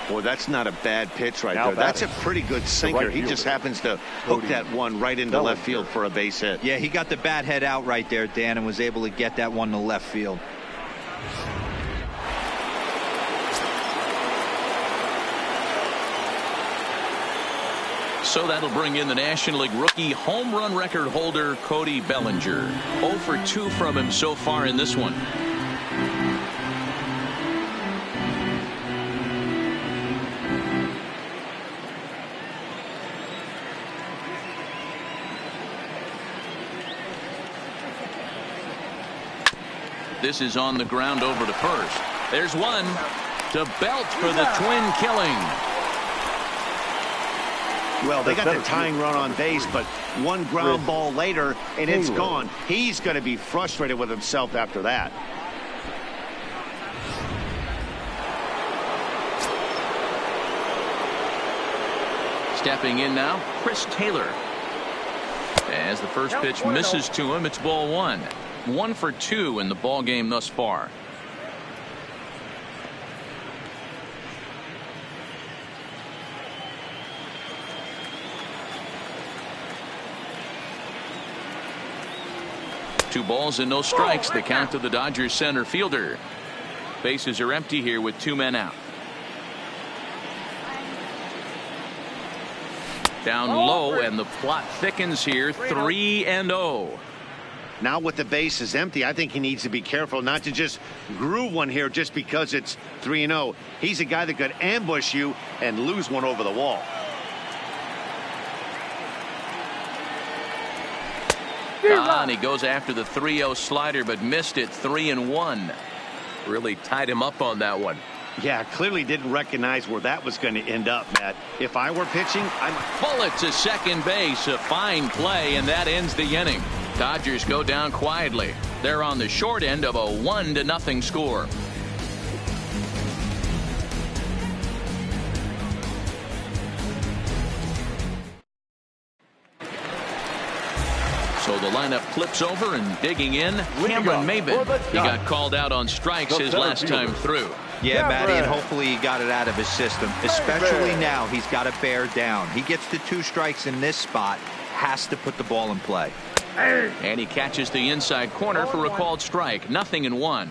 Well, that's not a bad pitch right there. That's a pretty good sinker. He just happens to hook that one right into left field for a base hit. Yeah, he got the bat head out right there, Dan, and was able to get that one to left field. So that'll bring in the National League rookie home run record holder Cody Bellinger. 0 for 2 from him so far in this one. This is on the ground over to first. There's one to Belt for the twin killing. Well, they got the tying run on base, but one ground ball later, and it's gone. He's going to be frustrated with himself after that. Stepping in now, Chris Taylor. As the first pitch misses to him, it's ball 1. 1 for 2 in the ball game thus far. Two balls and no strikes. The count to the Dodgers center fielder. Bases are empty here with 2 men out. Down low, and the plot thickens here. 3-0. Now with the bases empty, I think he needs to be careful not to just groove one here just because it's 3-0. He's a guy that could ambush you and lose one over the wall. And he goes after the 3-0 slider, but missed it. 3-1. Really tied him up on that one. Yeah, clearly didn't recognize where that was going to end up, Matt. If I were pitching, I'm bullet to second base. A fine play, and that ends the inning. Dodgers go down quietly. They're on the short end of a 1-0 score. So the lineup flips over and digging in, Cameron Maybin. He got called out on strikes his last time through. Yeah, Matty, and hopefully he got it out of his system, especially now he's got to bear down. He gets to 2 strikes in this spot, has to put the ball in play. And he catches the inside corner for a called strike. 0-1.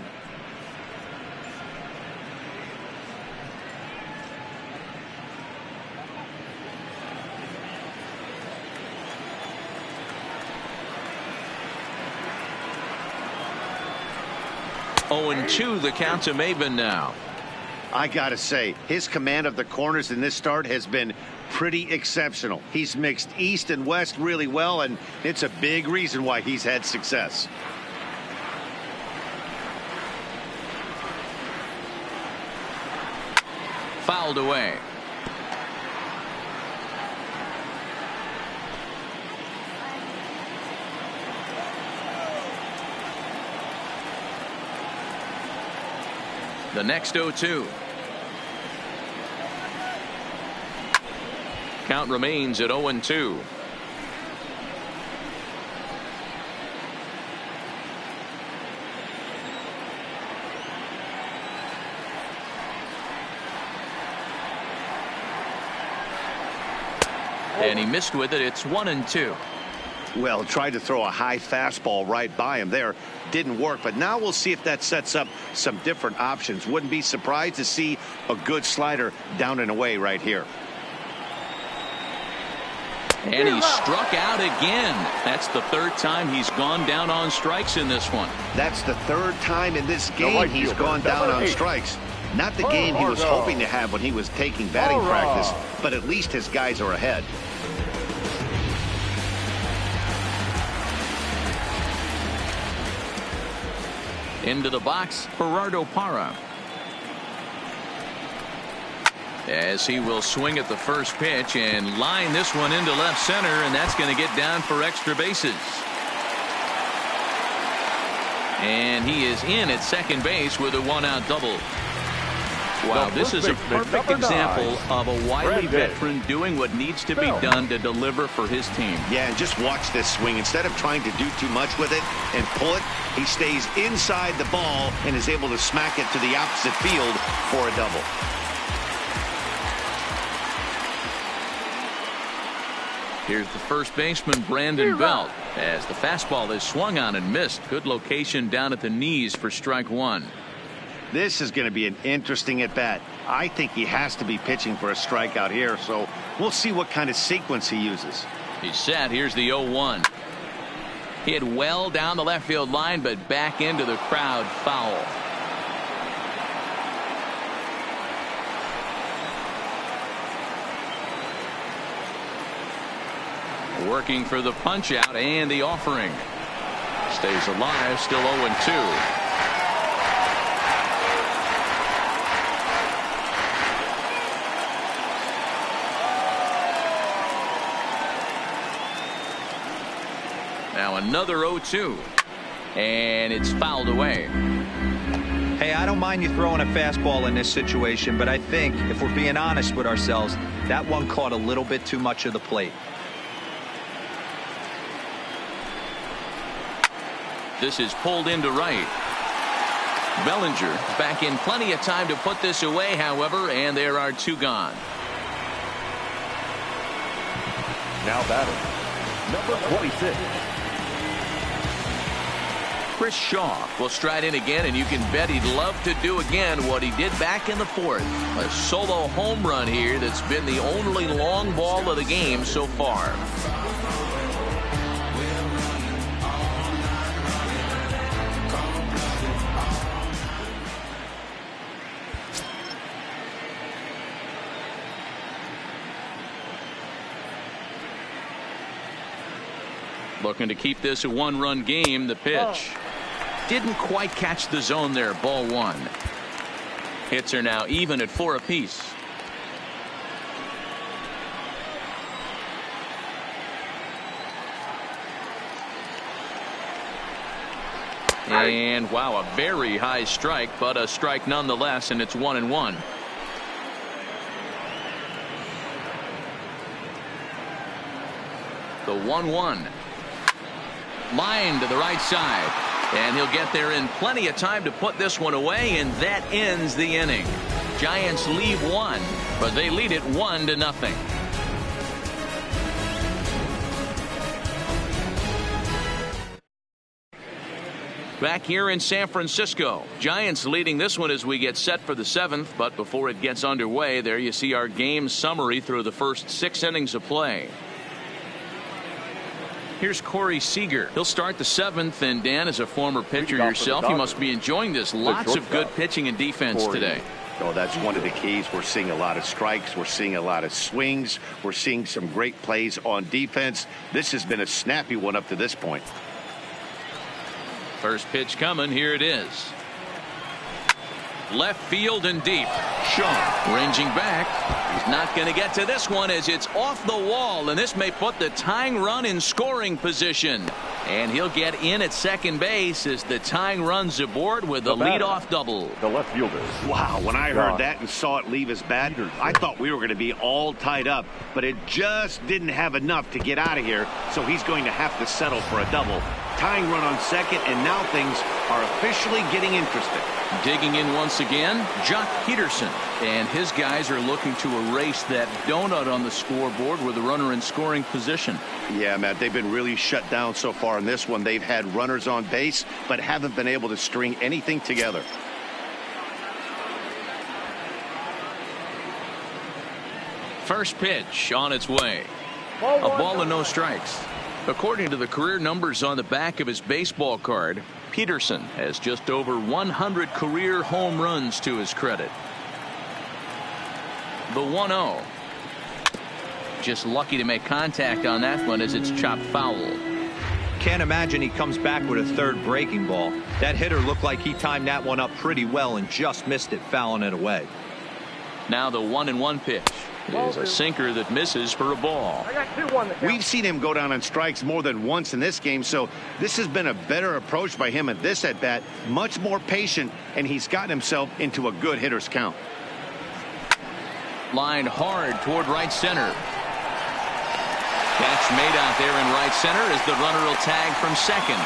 Oh, and 2 the count to Maybin now. I gotta say, his command of the corners in this start has been pretty exceptional. He's mixed east and west really well, and it's a big reason why he's had success. Fouled away. The next 0-2. Count remains at 0-2. And he missed with it. It's 1-2. Well, tried to throw a high fastball right by him there. Didn't work, but now we'll see if that sets up some different options. Wouldn't be surprised to see a good slider down and away right here. And he struck out again. That's the 3rd time he's gone down on strikes in this one. That's the 3rd time in this game he's gone down on strikes. Not the game he was hoping to have when he was taking batting practice, but at least his guys are ahead. Into the box, Gerardo Parra. As he will swing at the first pitch and line this one into left center, and that's going to get down for extra bases. And he is in at second base with a 1-out double. Wow, this is a perfect example of a wily veteran doing what needs to be done to deliver for his team. Yeah, and just watch this swing. Instead of trying to do too much with it and pull it, he stays inside the ball and is able to smack it to the opposite field for a double. Here's the first baseman, Brandon Belt, as the fastball is swung on and missed. Good location down at the knees for strike 1. This is going to be an interesting at-bat. I think he has to be pitching for a strikeout here, so we'll see what kind of sequence he uses. He's set. Here's the 0-1. Hit well down the left field line, but back into the crowd, foul. Working for the punch out and the offering. Stays alive, still 0-2. Now another 0-2, and it's fouled away. Hey, I don't mind you throwing a fastball in this situation, but I think if we're being honest with ourselves, that one caught a little bit too much of the plate. This is pulled into right. Bellinger back in plenty of time to put this away, however, and there are 2 gone. Now batting, number 26. Chris Shaw will stride in again, and you can bet he'd love to do again what he did back in the 4th. A solo home run here that's been the only long ball of the game so far. Looking to keep this a 1-run game. The pitch didn't quite catch the zone there. Ball 1. Hits are now even at 4 apiece. And wow, a very high strike, but a strike nonetheless, and it's 1-1. The 1-1. Line to the right side. And he'll get there in plenty of time to put this one away, and that ends the inning. Giants leave one, but they lead it 1-0. Back here in San Francisco, Giants leading this one as we get set for the 7th. But before it gets underway, there you see our game summary through the first 6 innings of play. Here's Corey Seager. He'll start the 7th. And Dan, as a former pitcher yourself, you must be enjoying this. Lots of good pitching and defense today. Oh, that's one of the keys. We're seeing a lot of strikes. We're seeing a lot of swings. We're seeing some great plays on defense. This has been a snappy one up to this point. First pitch coming. Here it is. Left field and deep. Shaw ranging back. He's not going to get to this one as it's off the wall, and this may put the tying run in scoring position. And he'll get in at second base as the tying run's aboard with a leadoff double. The left fielder. Wow, when I heard that and saw it leave his bat, I thought we were going to be all tied up, but it just didn't have enough to get out of here, so he's going to have to settle for a double. Tying run on second, and now things are officially getting interesting. Digging in once again, Jock Peterson. And his guys are looking to erase that donut on the scoreboard with a runner in scoring position. Yeah, Matt, they've been really shut down so far in this one. They've had runners on base, but haven't been able to string anything together. First pitch on its way. A ball and no strikes. According to the career numbers on the back of his baseball card, Peterson has just over 100 career home runs to his credit. The 1-0. Just lucky to make contact on that one as it's chopped foul. Can't imagine he comes back with a third breaking ball. That hitter looked like he timed that one up pretty well and just missed it, fouling it away. Now the 1-1 pitch is a sinker that misses for a ball. I got 2-1. We've seen him go down on strikes more than once in this game, so this has been a better approach by him at this at bat. Much more patient, and he's gotten himself into a good hitter's count. Line hard toward right center. Catch made out there in right center as the runner will tag from second.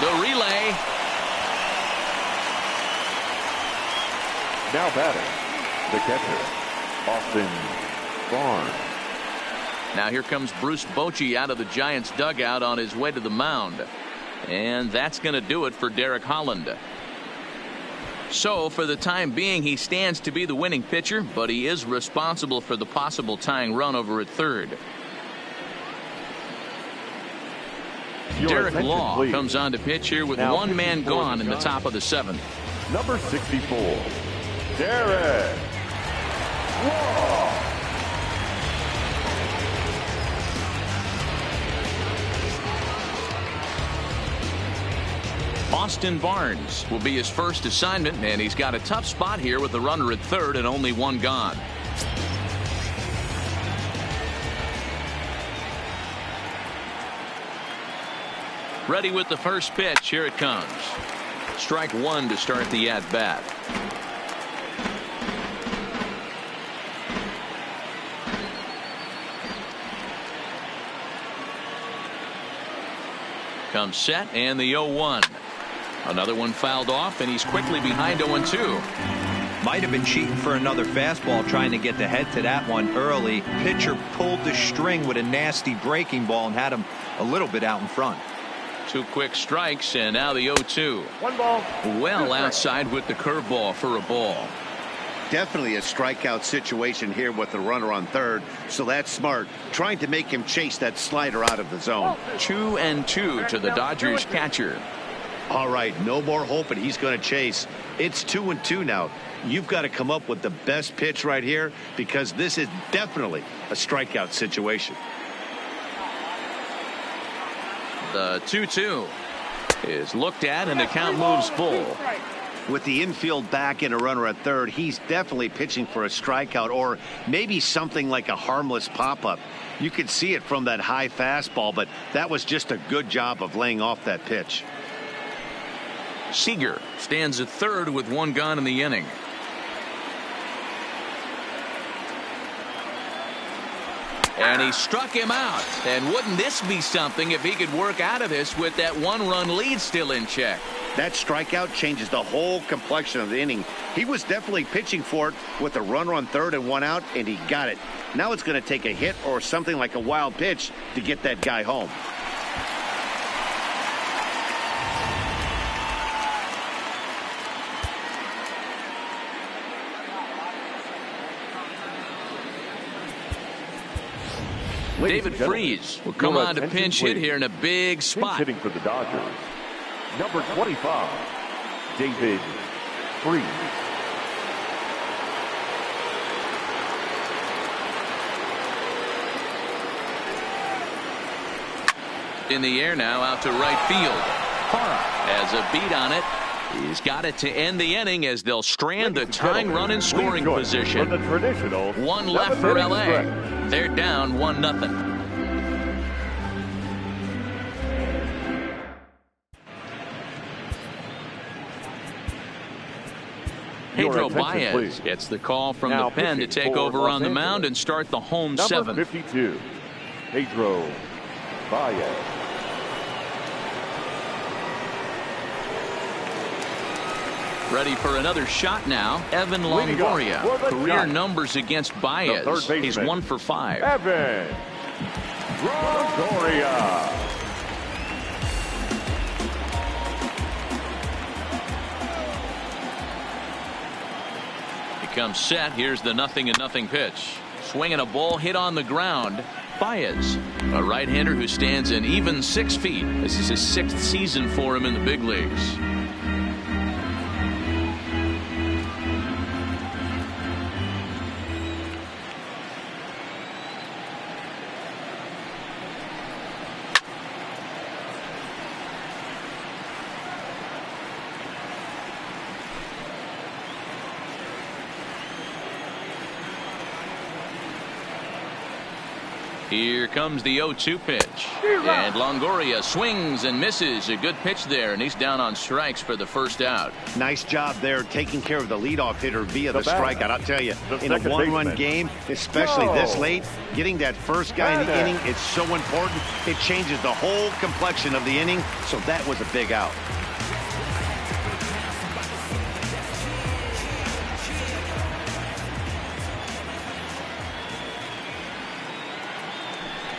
The relay. Now batting, the catcher, Austin Barnes. Now here comes Bruce Bochy out of the Giants dugout on his way to the mound. And that's going to do it for Derek Holland. So for the time being, he stands to be the winning pitcher, but he is responsible for the possible tying run over at third. Derek Law comes on to pitch here with one man gone in the top of the 7th. Number 64, Derek Law. Austin Barnes will be his first assignment, and he's got a tough spot here with the runner at third and only one gone. Ready with the first pitch. Here it comes. Strike one to start the at-bat. Comes set, and the 0-1. Another one fouled off, and he's quickly behind 0-2. Might have been cheating for another fastball, trying to get the head to that one early. Pitcher pulled the string with a nasty breaking ball and had him a little bit out in front. 2 quick strikes, and now the 0-2. 1 ball. Well outside with the curveball for a ball. Definitely a strikeout situation here with the runner on third, so that's smart, trying to make him chase that slider out of the zone. 2-2 to the Dodgers catcher. All right, no more hoping he's going to chase. It's 2-2 now. You've got to come up with the best pitch right here, because this is definitely a strikeout situation. The 2-2 is looked at, and the count moves full. With the infield back and a runner at third, he's definitely pitching for a strikeout, or maybe something like a harmless pop-up. You could see it from that high fastball, but that was just a good job of laying off that pitch. Seager stands at third with one gone in the inning. And he struck him out. And wouldn't this be something if he could work out of this with that one-run lead still in check? That strikeout changes the whole complexion of the inning. He was definitely pitching for it with a runner on third and 1 out, and he got it. Now it's going to take a hit or something like a wild pitch to get that guy home. David Freese will come on to pinch hit here in a big spot. Pinch hitting for the Dodgers, number 25, David Freese. In the air now, out to right field. Parra has a beat on it. He's got it to end the inning as they'll strand the tying run in scoring position. The traditional one left for LA. They're down 1-0. Pedro Baez gets the call from the pen to take over on the mound and start the home seventh. Number 52, Pedro Baez. Ready for another shot now. Evan Longoria. Career numbers against Baez. He's 1 for 5. Evan Longoria. He comes set. Here's the 0-0 pitch. Swinging a ball hit on the ground. Baez, a right-hander who stands an even 6 feet. This is his 6th season for him in the big leagues. Here comes the 0-2 pitch. And Longoria swings and misses. A good pitch there, and he's down on strikes for the first out. Nice job there taking care of the leadoff hitter via the strikeout. I'll tell you, in a one-run game, especially this late, getting that first guy in the inning is so important. It changes the whole complexion of the inning, so that was a big out.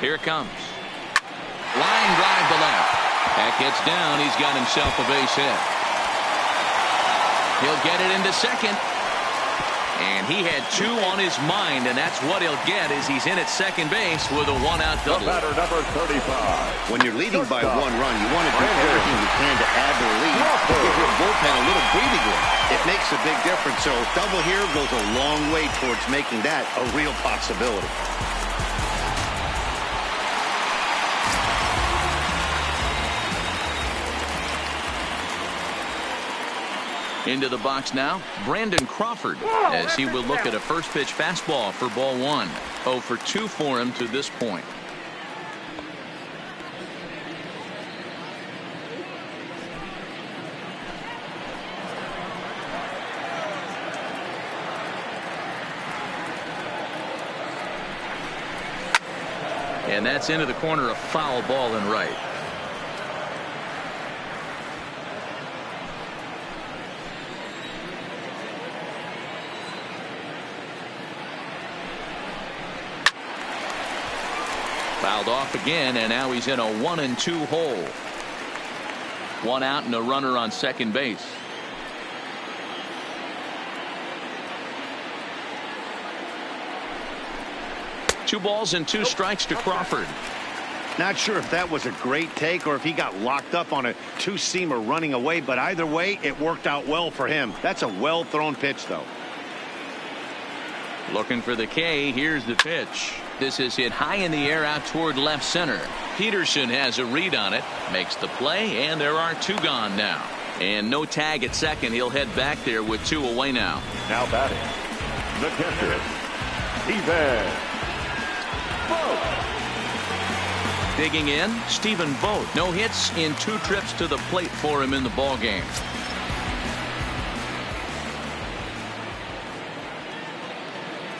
Here it comes. Line drive to left. That gets down. He's got himself a base hit. He'll get it into second. And he had 2 on his mind, and that's what he'll get as he's in at second base with a 1-out double. Batter number 35. When you're leading by 1 run, you want to do everything you can to add to the lead to give your bullpen a little breathing room. It makes a big difference. So double here goes a long way towards making that a real possibility. Into the box now, Brandon Crawford, as he will look at a first pitch fastball for ball 1. 0 for 2 for him to this point. And that's into the corner, a foul ball and right. Fouled off again, and now he's in a 1-2 hole. 1 out and a runner on second base. Two balls and 2 strikes to Crawford. Not sure if that was a great take or if he got locked up on a 2-seamer running away, but either way, it worked out well for him. That's a well-thrown pitch, though. Looking for the K. Here's the pitch. This is hit high in the air out toward left center. Peterson has a read on it, makes the play, and there are 2 gone now. And no tag at second. He'll head back there with 2 away now. Now batting, the catcher, Stephen Vogt. Digging in, Stephen Vogt. No hits in 2 trips to the plate for him in the ballgame.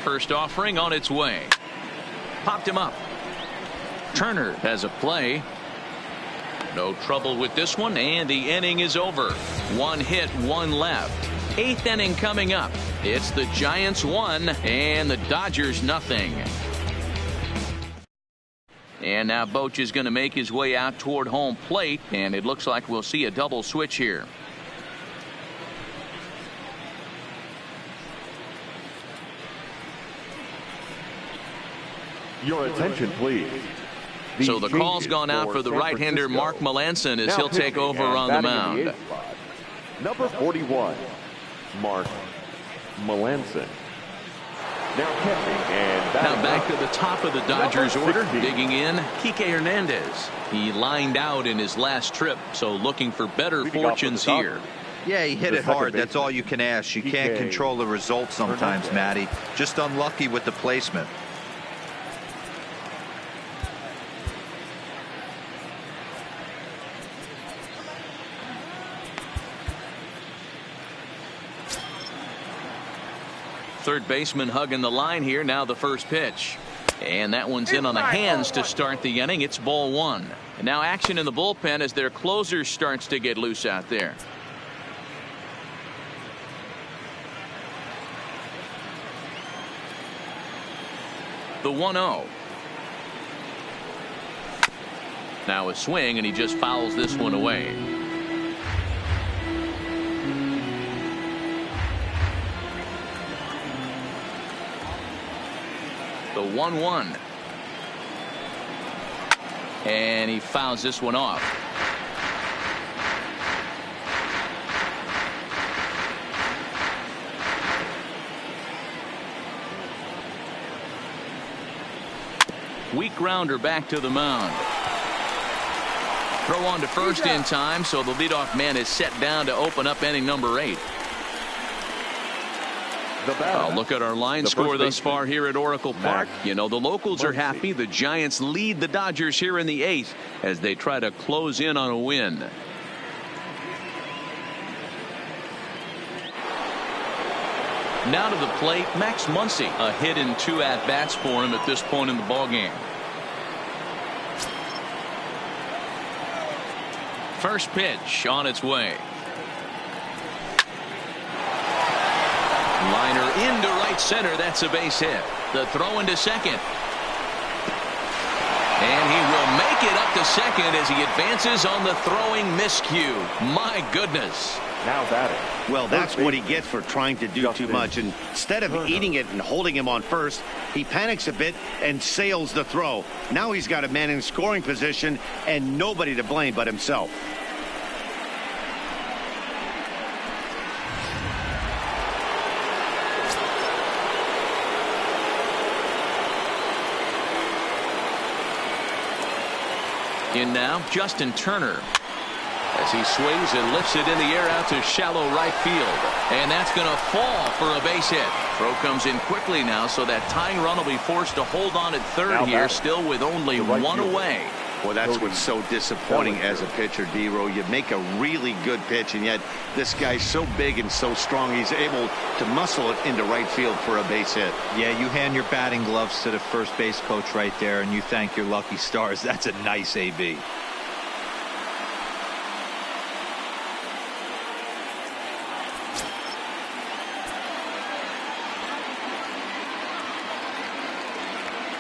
First offering on its way. popped him up. Turner has a play. No trouble with this one, and the inning is over. 1 hit, 1 left. 8th inning coming up. It's the Giants 1 and the Dodgers nothing. And now Boch is going to make his way out toward home plate, and it looks like we'll see a double switch here. Your attention, please. So the call's gone out for the right-hander Mark Melanson as he'll take over on the mound. Number 41, Mark Melanson. Now catching and now back to the top of the Dodgers order. Digging in, Kike Hernandez. He lined out in his last trip, so looking for better fortunes here. Yeah, he hit it hard. That's all you can ask. You can't control the result sometimes, Matty. Just unlucky with the placement. Third baseman hugging the line here. Now the first pitch. And that one's in on the hands to start the inning. It's ball 1. And now action in the bullpen as their closer starts to get loose out there. The 1-0. Now a swing, and he just fouls this one away. The 1-1. And he fouls this one off. Weak grounder back to the mound. Throw on to first in time, so the leadoff man is set down to open up inning number 8. Look at our line score thus far here at Oracle Park. You know, the locals are happy. The Giants lead the Dodgers here in the 8th as they try to close in on a win. Now to the plate, Max Muncy. A hit in 2 at-bats for him at this point in the ballgame. First pitch on its way. Liner into right center. That's a base hit. The throw into second. And he will make it up to second as he advances on the throwing miscue. My goodness. Now batting. Well, that's what he gets for trying to do too much. And instead of eating it and holding him on first, he panics a bit and sails the throw. Now he's got a man in scoring position and nobody to blame but himself. In now, Justin Turner. As he swings and lifts it in the air out to shallow right field. And that's going to fall for a base hit. Throw comes in quickly now, so that tying run will be forced to hold on at third here, still with only one away. Well, that's what's so disappointing as a pitcher, D-Row. You make a really good pitch, and yet this guy's so big and so strong, he's able to muscle it into right field for a base hit. Yeah, you hand your batting gloves to the first base coach right there, and you thank your lucky stars. That's a nice AB.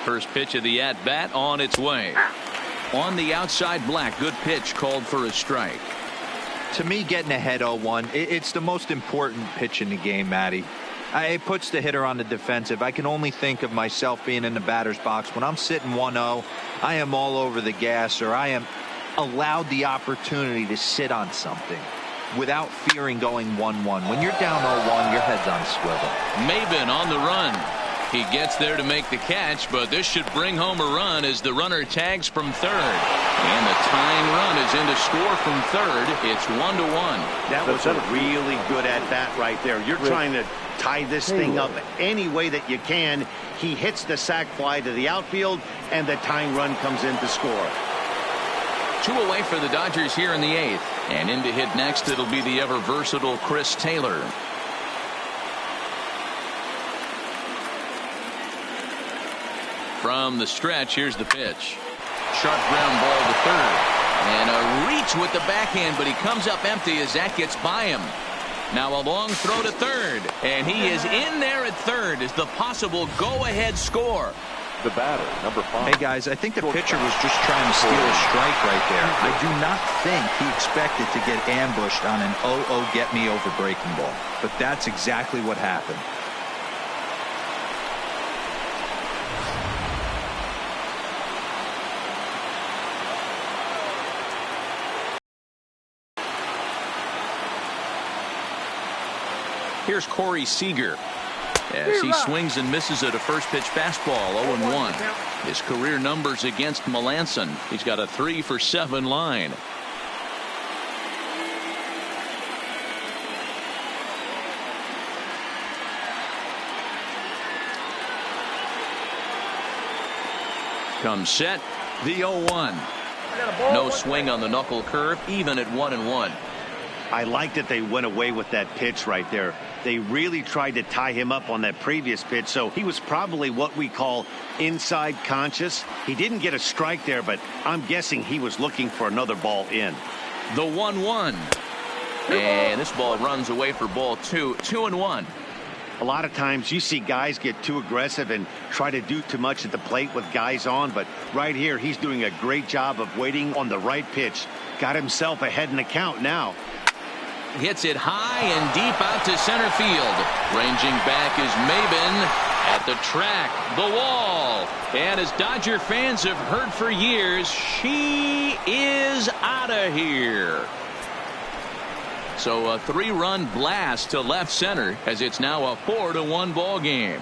First pitch of the at-bat on its way. On the outside, Black. Good pitch, called for a strike. To me, getting ahead 0-1, it's the most important pitch in the game, Matty. It puts the hitter on the defensive. I can only think of myself being in the batter's box. When I'm sitting 1-0, I am all over the gas, or I am allowed the opportunity to sit on something without fearing going 1-1. When you're down 0-1, your head's on a swivel. Maven on the run. He gets there to make the catch, but this should bring home a run as the runner tags from third. And the tying run is in to score from third. It's 1-1. That was a really good at-bat right there. You're trying to tie this thing up any way that you can. He hits the sac fly to the outfield, and the tying run comes in to score. 2 away for the Dodgers here in the 8th. And in to hit next, it'll be the ever-versatile Chris Taylor. From the stretch, here's the pitch. Sharp ground ball to third. And a reach with the backhand, but he comes up empty as that gets by him. Now a long throw to third. And he is in there at third as the possible go-ahead score. The batter, number 5. Hey, guys, I think the pitcher was just trying to steal a strike right there. I do not think he expected to get ambushed on an get-me-over breaking ball. But that's exactly what happened. Here's Corey Seager as he swings and misses at a first pitch fastball. 0-1. His career numbers against Melanson. He's got a 3-for-7 line. Comes set. The 0-1. No swing on the knuckle curve, even at 1-1. I like that they went away with that pitch right there. They really tried to tie him up on that previous pitch, so he was probably what we call inside conscious. He didn't get a strike there, but I'm guessing he was looking for another ball in. The 1-1. And this ball runs away for ball 2. 2-1. A lot of times you see guys get too aggressive and try to do too much at the plate with guys on, but right here he's doing a great job of waiting on the right pitch. Got himself ahead in the count now. Hits it high and deep out to center field. Ranging back is Maben at the track, the wall. And as Dodger fans have heard for years, she is out of here. So a 3-run blast to left center as it's now a 4-1 ball game.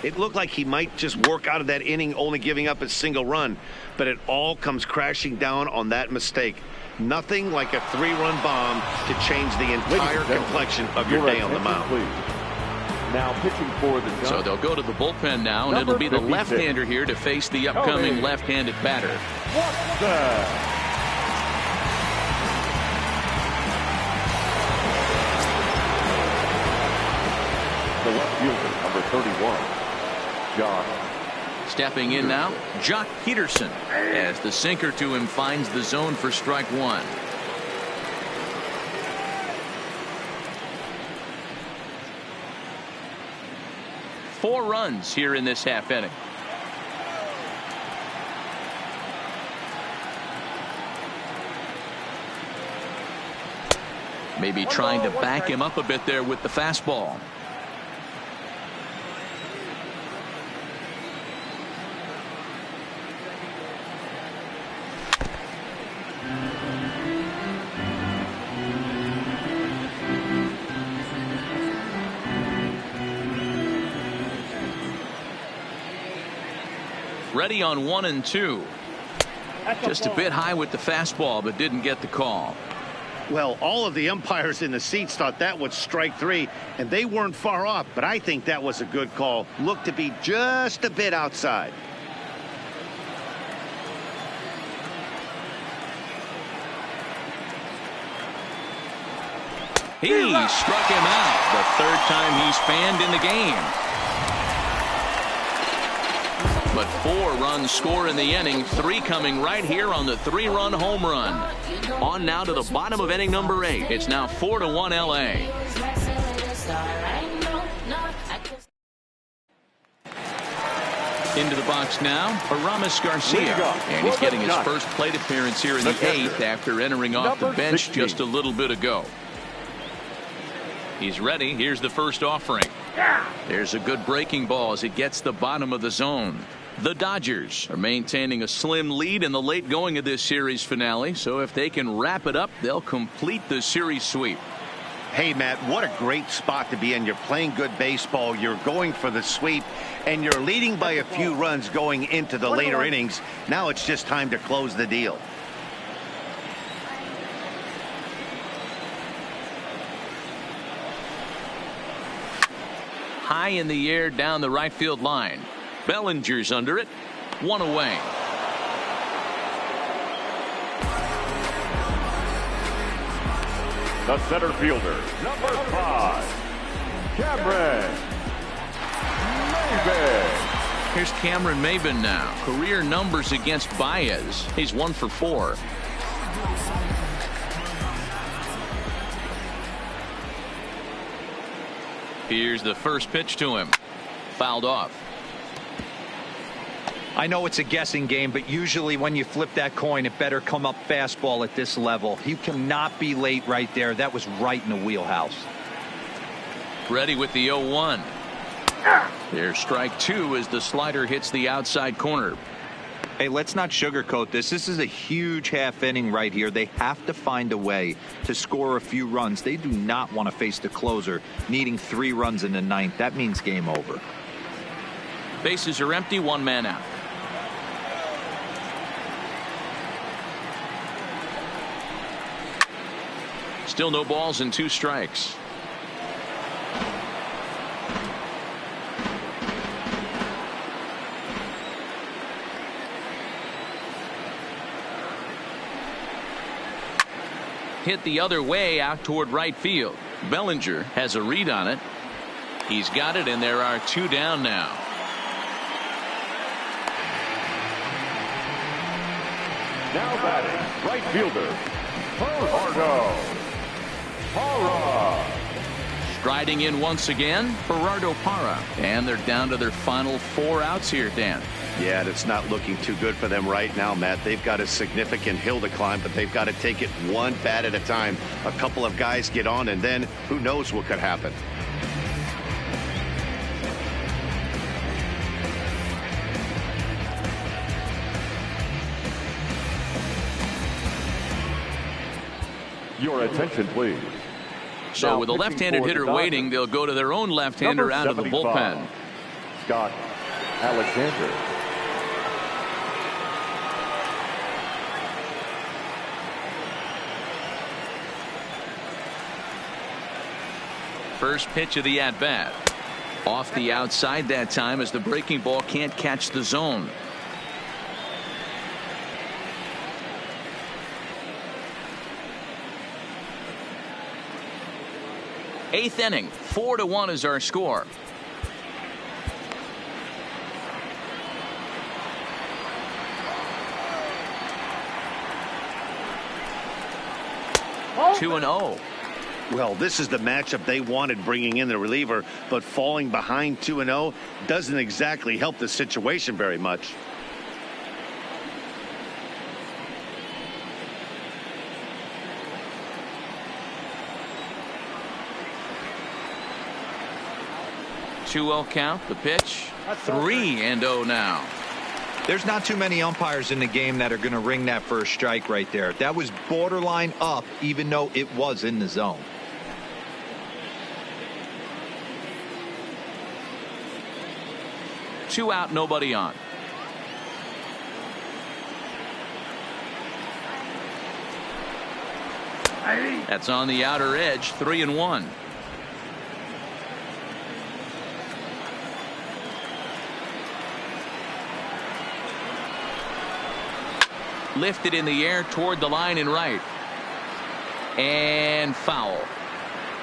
It looked like he might just work out of that inning, only giving up a single run, but it all comes crashing down on that mistake. Nothing like a 3-run bomb to change the entire complexion of your day on the mound. Please. Now pitching for the So they'll go to the bullpen now, and it'll be the left-hander here to face the upcoming left-handed batter. The left fielder, number 31. Jock. Stepping in now, Jock Peterson, as the sinker to him finds the zone for strike 1. Four runs here in this half inning. Maybe trying to back him up a bit there with the fastball. Ready on 1 and 2. Just a bit high with the fastball, but didn't get the call. Well, all of the umpires in the seats thought that was strike 3, and they weren't far off, but I think that was a good call. Looked to be just a bit outside. He struck him out, the third time he's fanned in the game. But 4 runs score in the inning, 3 coming right here on the 3-run home run. On now to the bottom of inning number 8. It's now 4-1 LA. Into the box now, Aramis Garcia. And he's getting his first plate appearance here in the 8th after entering off the bench just a little bit ago. He's ready. Here's the first offering. There's a good breaking ball as it gets the bottom of the zone. The Dodgers are maintaining a slim lead in the late going of this series finale, so if they can wrap it up, they'll complete the series sweep. Hey, Matt, what a great spot to be in. You're playing good baseball, you're going for the sweep, and you're leading by a few runs going into the later innings. Now it's just time to close the deal. high in the air down the right field line. Bellinger's under it. One away. The center fielder, number 5, Cameron Maybin. Here's Cameron Maybin now. Career numbers against Baez. He's 1 for 4. Here's the first pitch to him. Fouled off. I know it's a guessing game, but usually when you flip that coin, it better come up fastball at this level. He cannot be late right there. That was right in the wheelhouse. Ready with the 0-1. There's strike 2 as the slider hits the outside corner. Hey, let's not sugarcoat this. This is a huge half inning right here. They have to find a way to score a few runs. They do not want to face the closer needing 3 runs in the 9th. That means game over. Bases are empty, 1 man out. Still no balls and 2 strikes. Hit the other way out toward right field. Bellinger has a read on it. He's got it, and there are 2 down now. Now batting, right fielder, Parra. Striding in once again, Gerardo Parra. And they're down to their final 4 outs here, Dan. Yeah, it's not looking too good for them right now, Matt. They've got a significant hill to climb, but they've got to take it one bat at a time. A couple of guys get on, and then who knows what could happen. Your attention, please. So Now, with a pitching left-handed for the hitter Dodgers, waiting, they'll go to their own left-hander number out of the 75, bullpen. Scott Alexander. First pitch of the at-bat. Off the outside that time as the breaking ball can't catch the zone. Eighth inning, 4-1 is our score. Ball 2-0. Well, this is the matchup they wanted, bringing in the reliever, but falling behind 2-0 doesn't exactly help the situation very much. Two-0 count. The pitch. 3-0 now. There's not too many umpires in the game that are going to ring that first strike right there. That was borderline up, even though it was in the zone. Two out, nobody on. That's on the outer edge. 3-1. Lifted in the air toward the line and right. And foul.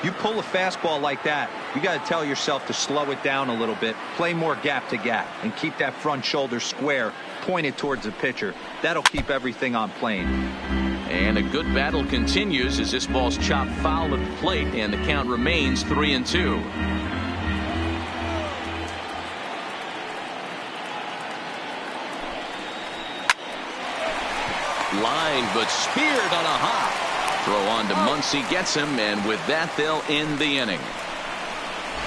You pull a fastball like that, you got to tell yourself to slow it down a little bit, play more gap to gap, and keep that front shoulder square pointed towards the pitcher. That'll keep everything on plane. And a good battle continues as this ball's chopped foul at the plate, and the count remains 3-2. Line, but speared on a hop. Throw on to Muncy, gets him, and with that they'll end the inning.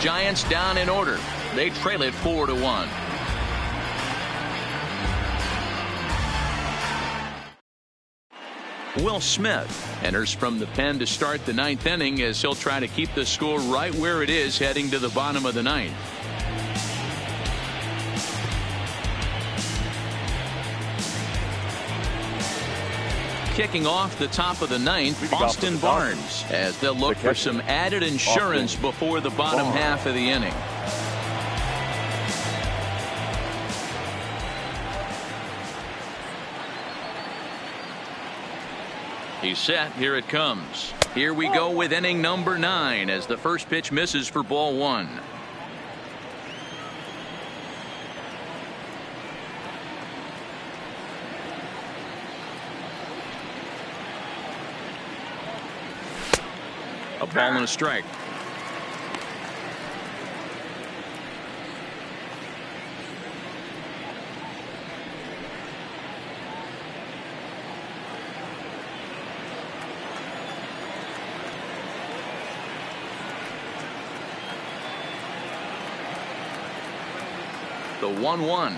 Giants down in order. They trail it 4-1. Will Smith enters from the pen to start the 9th inning as he'll try to keep the score right where it is heading to the bottom of the 9th. Kicking off the top of the 9th, Austin Barnes, as they'll look for some added insurance before the bottom half of the inning. He's set. Here it comes. Here we go with inning number 9 as the first pitch misses for ball 1. A ball and a strike. The 1-1.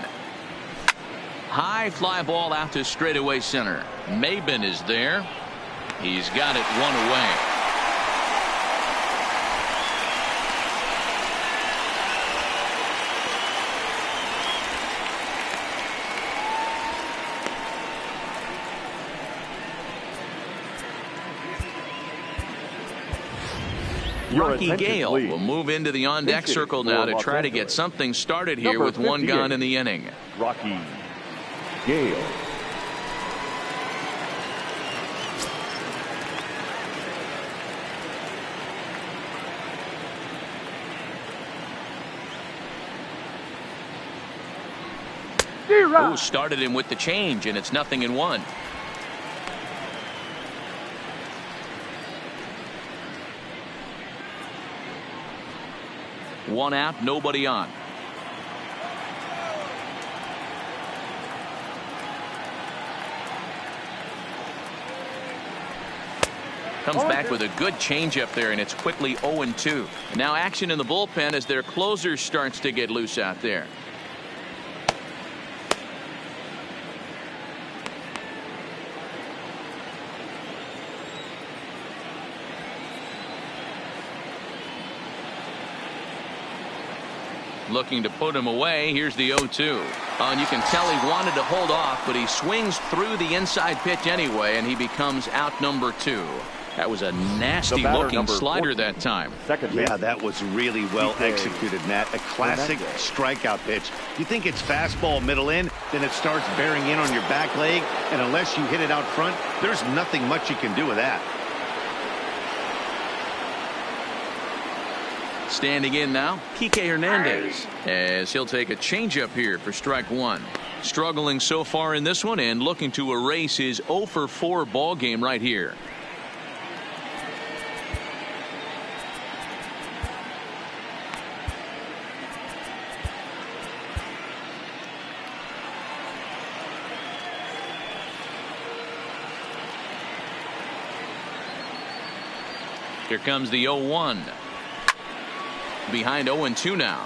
High fly ball out to straightaway center. Maben is there. He's got it one away. Rocky Gale will move into the on-deck circle now to try to get something started here with one gone in the inning. Rocky Gale. Who started him with the change, and it's 0-1. One out, nobody on. Comes back with a good changeup there, and it's quickly 0-2. Now action in the bullpen as their closer starts to get loose out there. Looking to put him away. Here's the 0-2. And you can tell he wanted to hold off, but he swings through the inside pitch anyway, and he becomes out number 2. That was a nasty looking slider that time. Yeah, that was really well executed, Matt. A classic strikeout pitch. You think it's fastball middle in, then it starts bearing in on your back leg, and unless you hit it out front, there's nothing much you can do with that. Standing in now, Kike Hernandez, as he'll take a changeup here for strike 1. Struggling so far in this one and looking to erase his 0-for-4 ball game right here. Here comes the 0-1. Behind 0-2 now.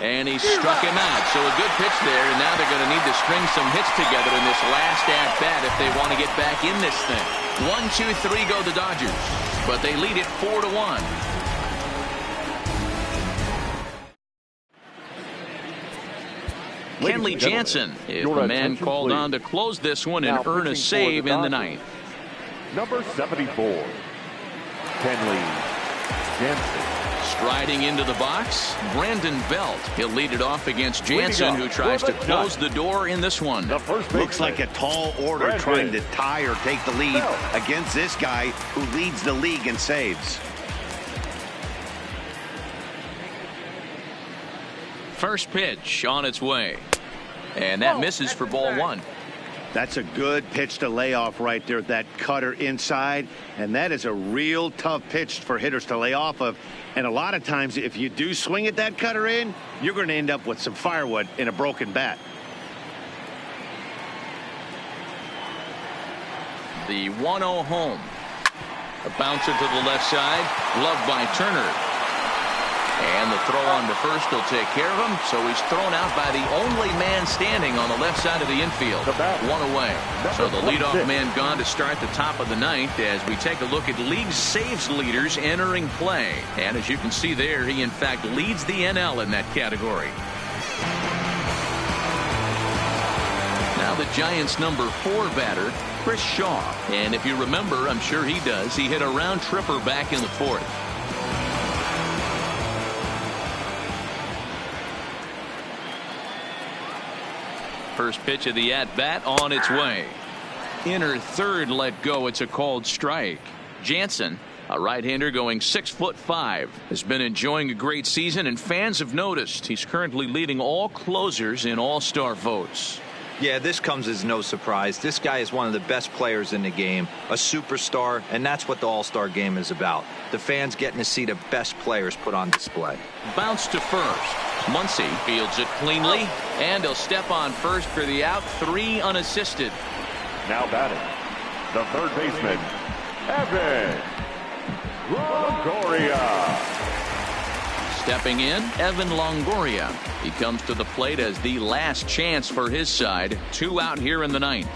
And he struck him out. So a good pitch there, and now they're going to need to string some hits together in this last at-bat if they want to get back in this thing. 1, 2, 3 go the Dodgers, but they lead it 4-1. Kenley Jansen, if the man called on to close this one and earn a save in the 9th. Number 74, Kenley Jansen. Striding into the box, Brandon Belt. He'll lead it off against Jansen, who tries to close the door in this one. Looks like a tall order trying to tie or take the lead against this guy who leads the league in saves. First pitch on its way. And that misses for ball 1. That's a good pitch to lay off right there, that cutter inside. And that is a real tough pitch for hitters to lay off of. And a lot of times, if you do swing at that cutter in, you're going to end up with some firewood in a broken bat. The 1-0 home. A bouncer to the left side, gloved by Turner. And the throw on to first will take care of him. So he's thrown out by the only man standing on the left side of the infield. One away. So the leadoff man gone to start the top of the 9th as we take a look at league saves leaders entering play. And as you can see there, he in fact leads the NL in that category. Now the Giants' number 4 batter, Chris Shaw. And if you remember, I'm sure he does, he hit a round tripper back in the 4th. First pitch of the at-bat on its way. Inner third let go. It's a called strike. Jansen, a right-hander going 6'5", has been enjoying a great season, and fans have noticed he's currently leading all closers in all-star votes. Yeah, this comes as no surprise. This guy is one of the best players in the game, a superstar, and that's what the All-Star game is about. The fans getting to see the best players put on display. Bounce to first. Muncy fields it cleanly, and he'll step on first for the out, 3 unassisted. Now batting, the third baseman, Evan Longoria. Stepping in, Evan Longoria. He comes to the plate as the last chance for his side. 2 out here in the 9th.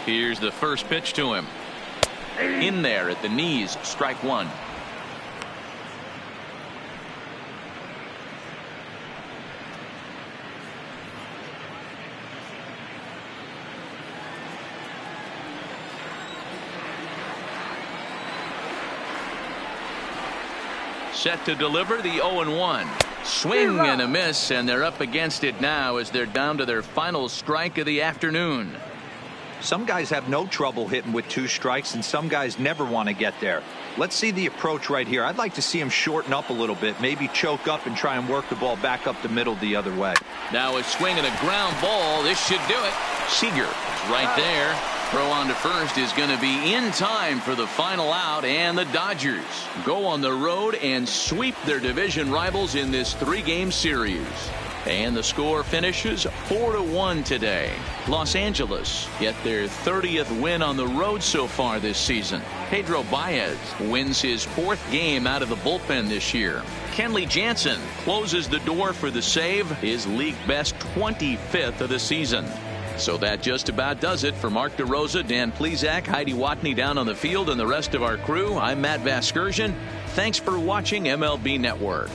Here's the first pitch to him. In there at the knees, strike 1. Set to deliver the 0-1. Swing and a miss, and they're up against it now as they're down to their final strike of the afternoon. Some guys have no trouble hitting with 2 strikes, and some guys never want to get there. Let's see the approach right here. I'd like to see him shorten up a little bit, maybe choke up and try and work the ball back up the middle the other way. Now a swing and a ground ball. This should do it. Seager is right there. Throw on to first is going to be in time for the final out, and the Dodgers go on the road and sweep their division rivals in this 3-game series. And the score finishes 4-1 today. Los Angeles get their 30th win on the road so far this season. Pedro Baez wins his 4th game out of the bullpen this year. Kenley Jansen closes the door for the save, his league best 25th of the season. So that just about does it for Mark DeRosa, Dan Plesac, Heidi Watney down on the field, and the rest of our crew. I'm Matt Vasgersian. Thanks for watching MLB Network.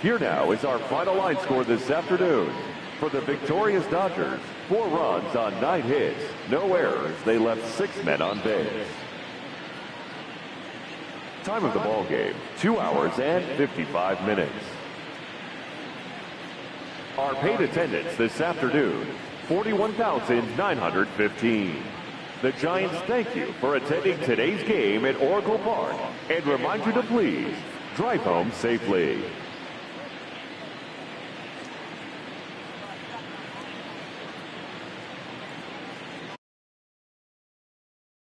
Here now is our final line score this afternoon. For the victorious Dodgers, 4 runs on 9 hits, no errors. They left 6 men on base. Time of the ball game, 2 hours and 55 minutes. Our paid attendance this afternoon, 41,915. The Giants thank you for attending today's game at Oracle Park and remind you to please drive home safely.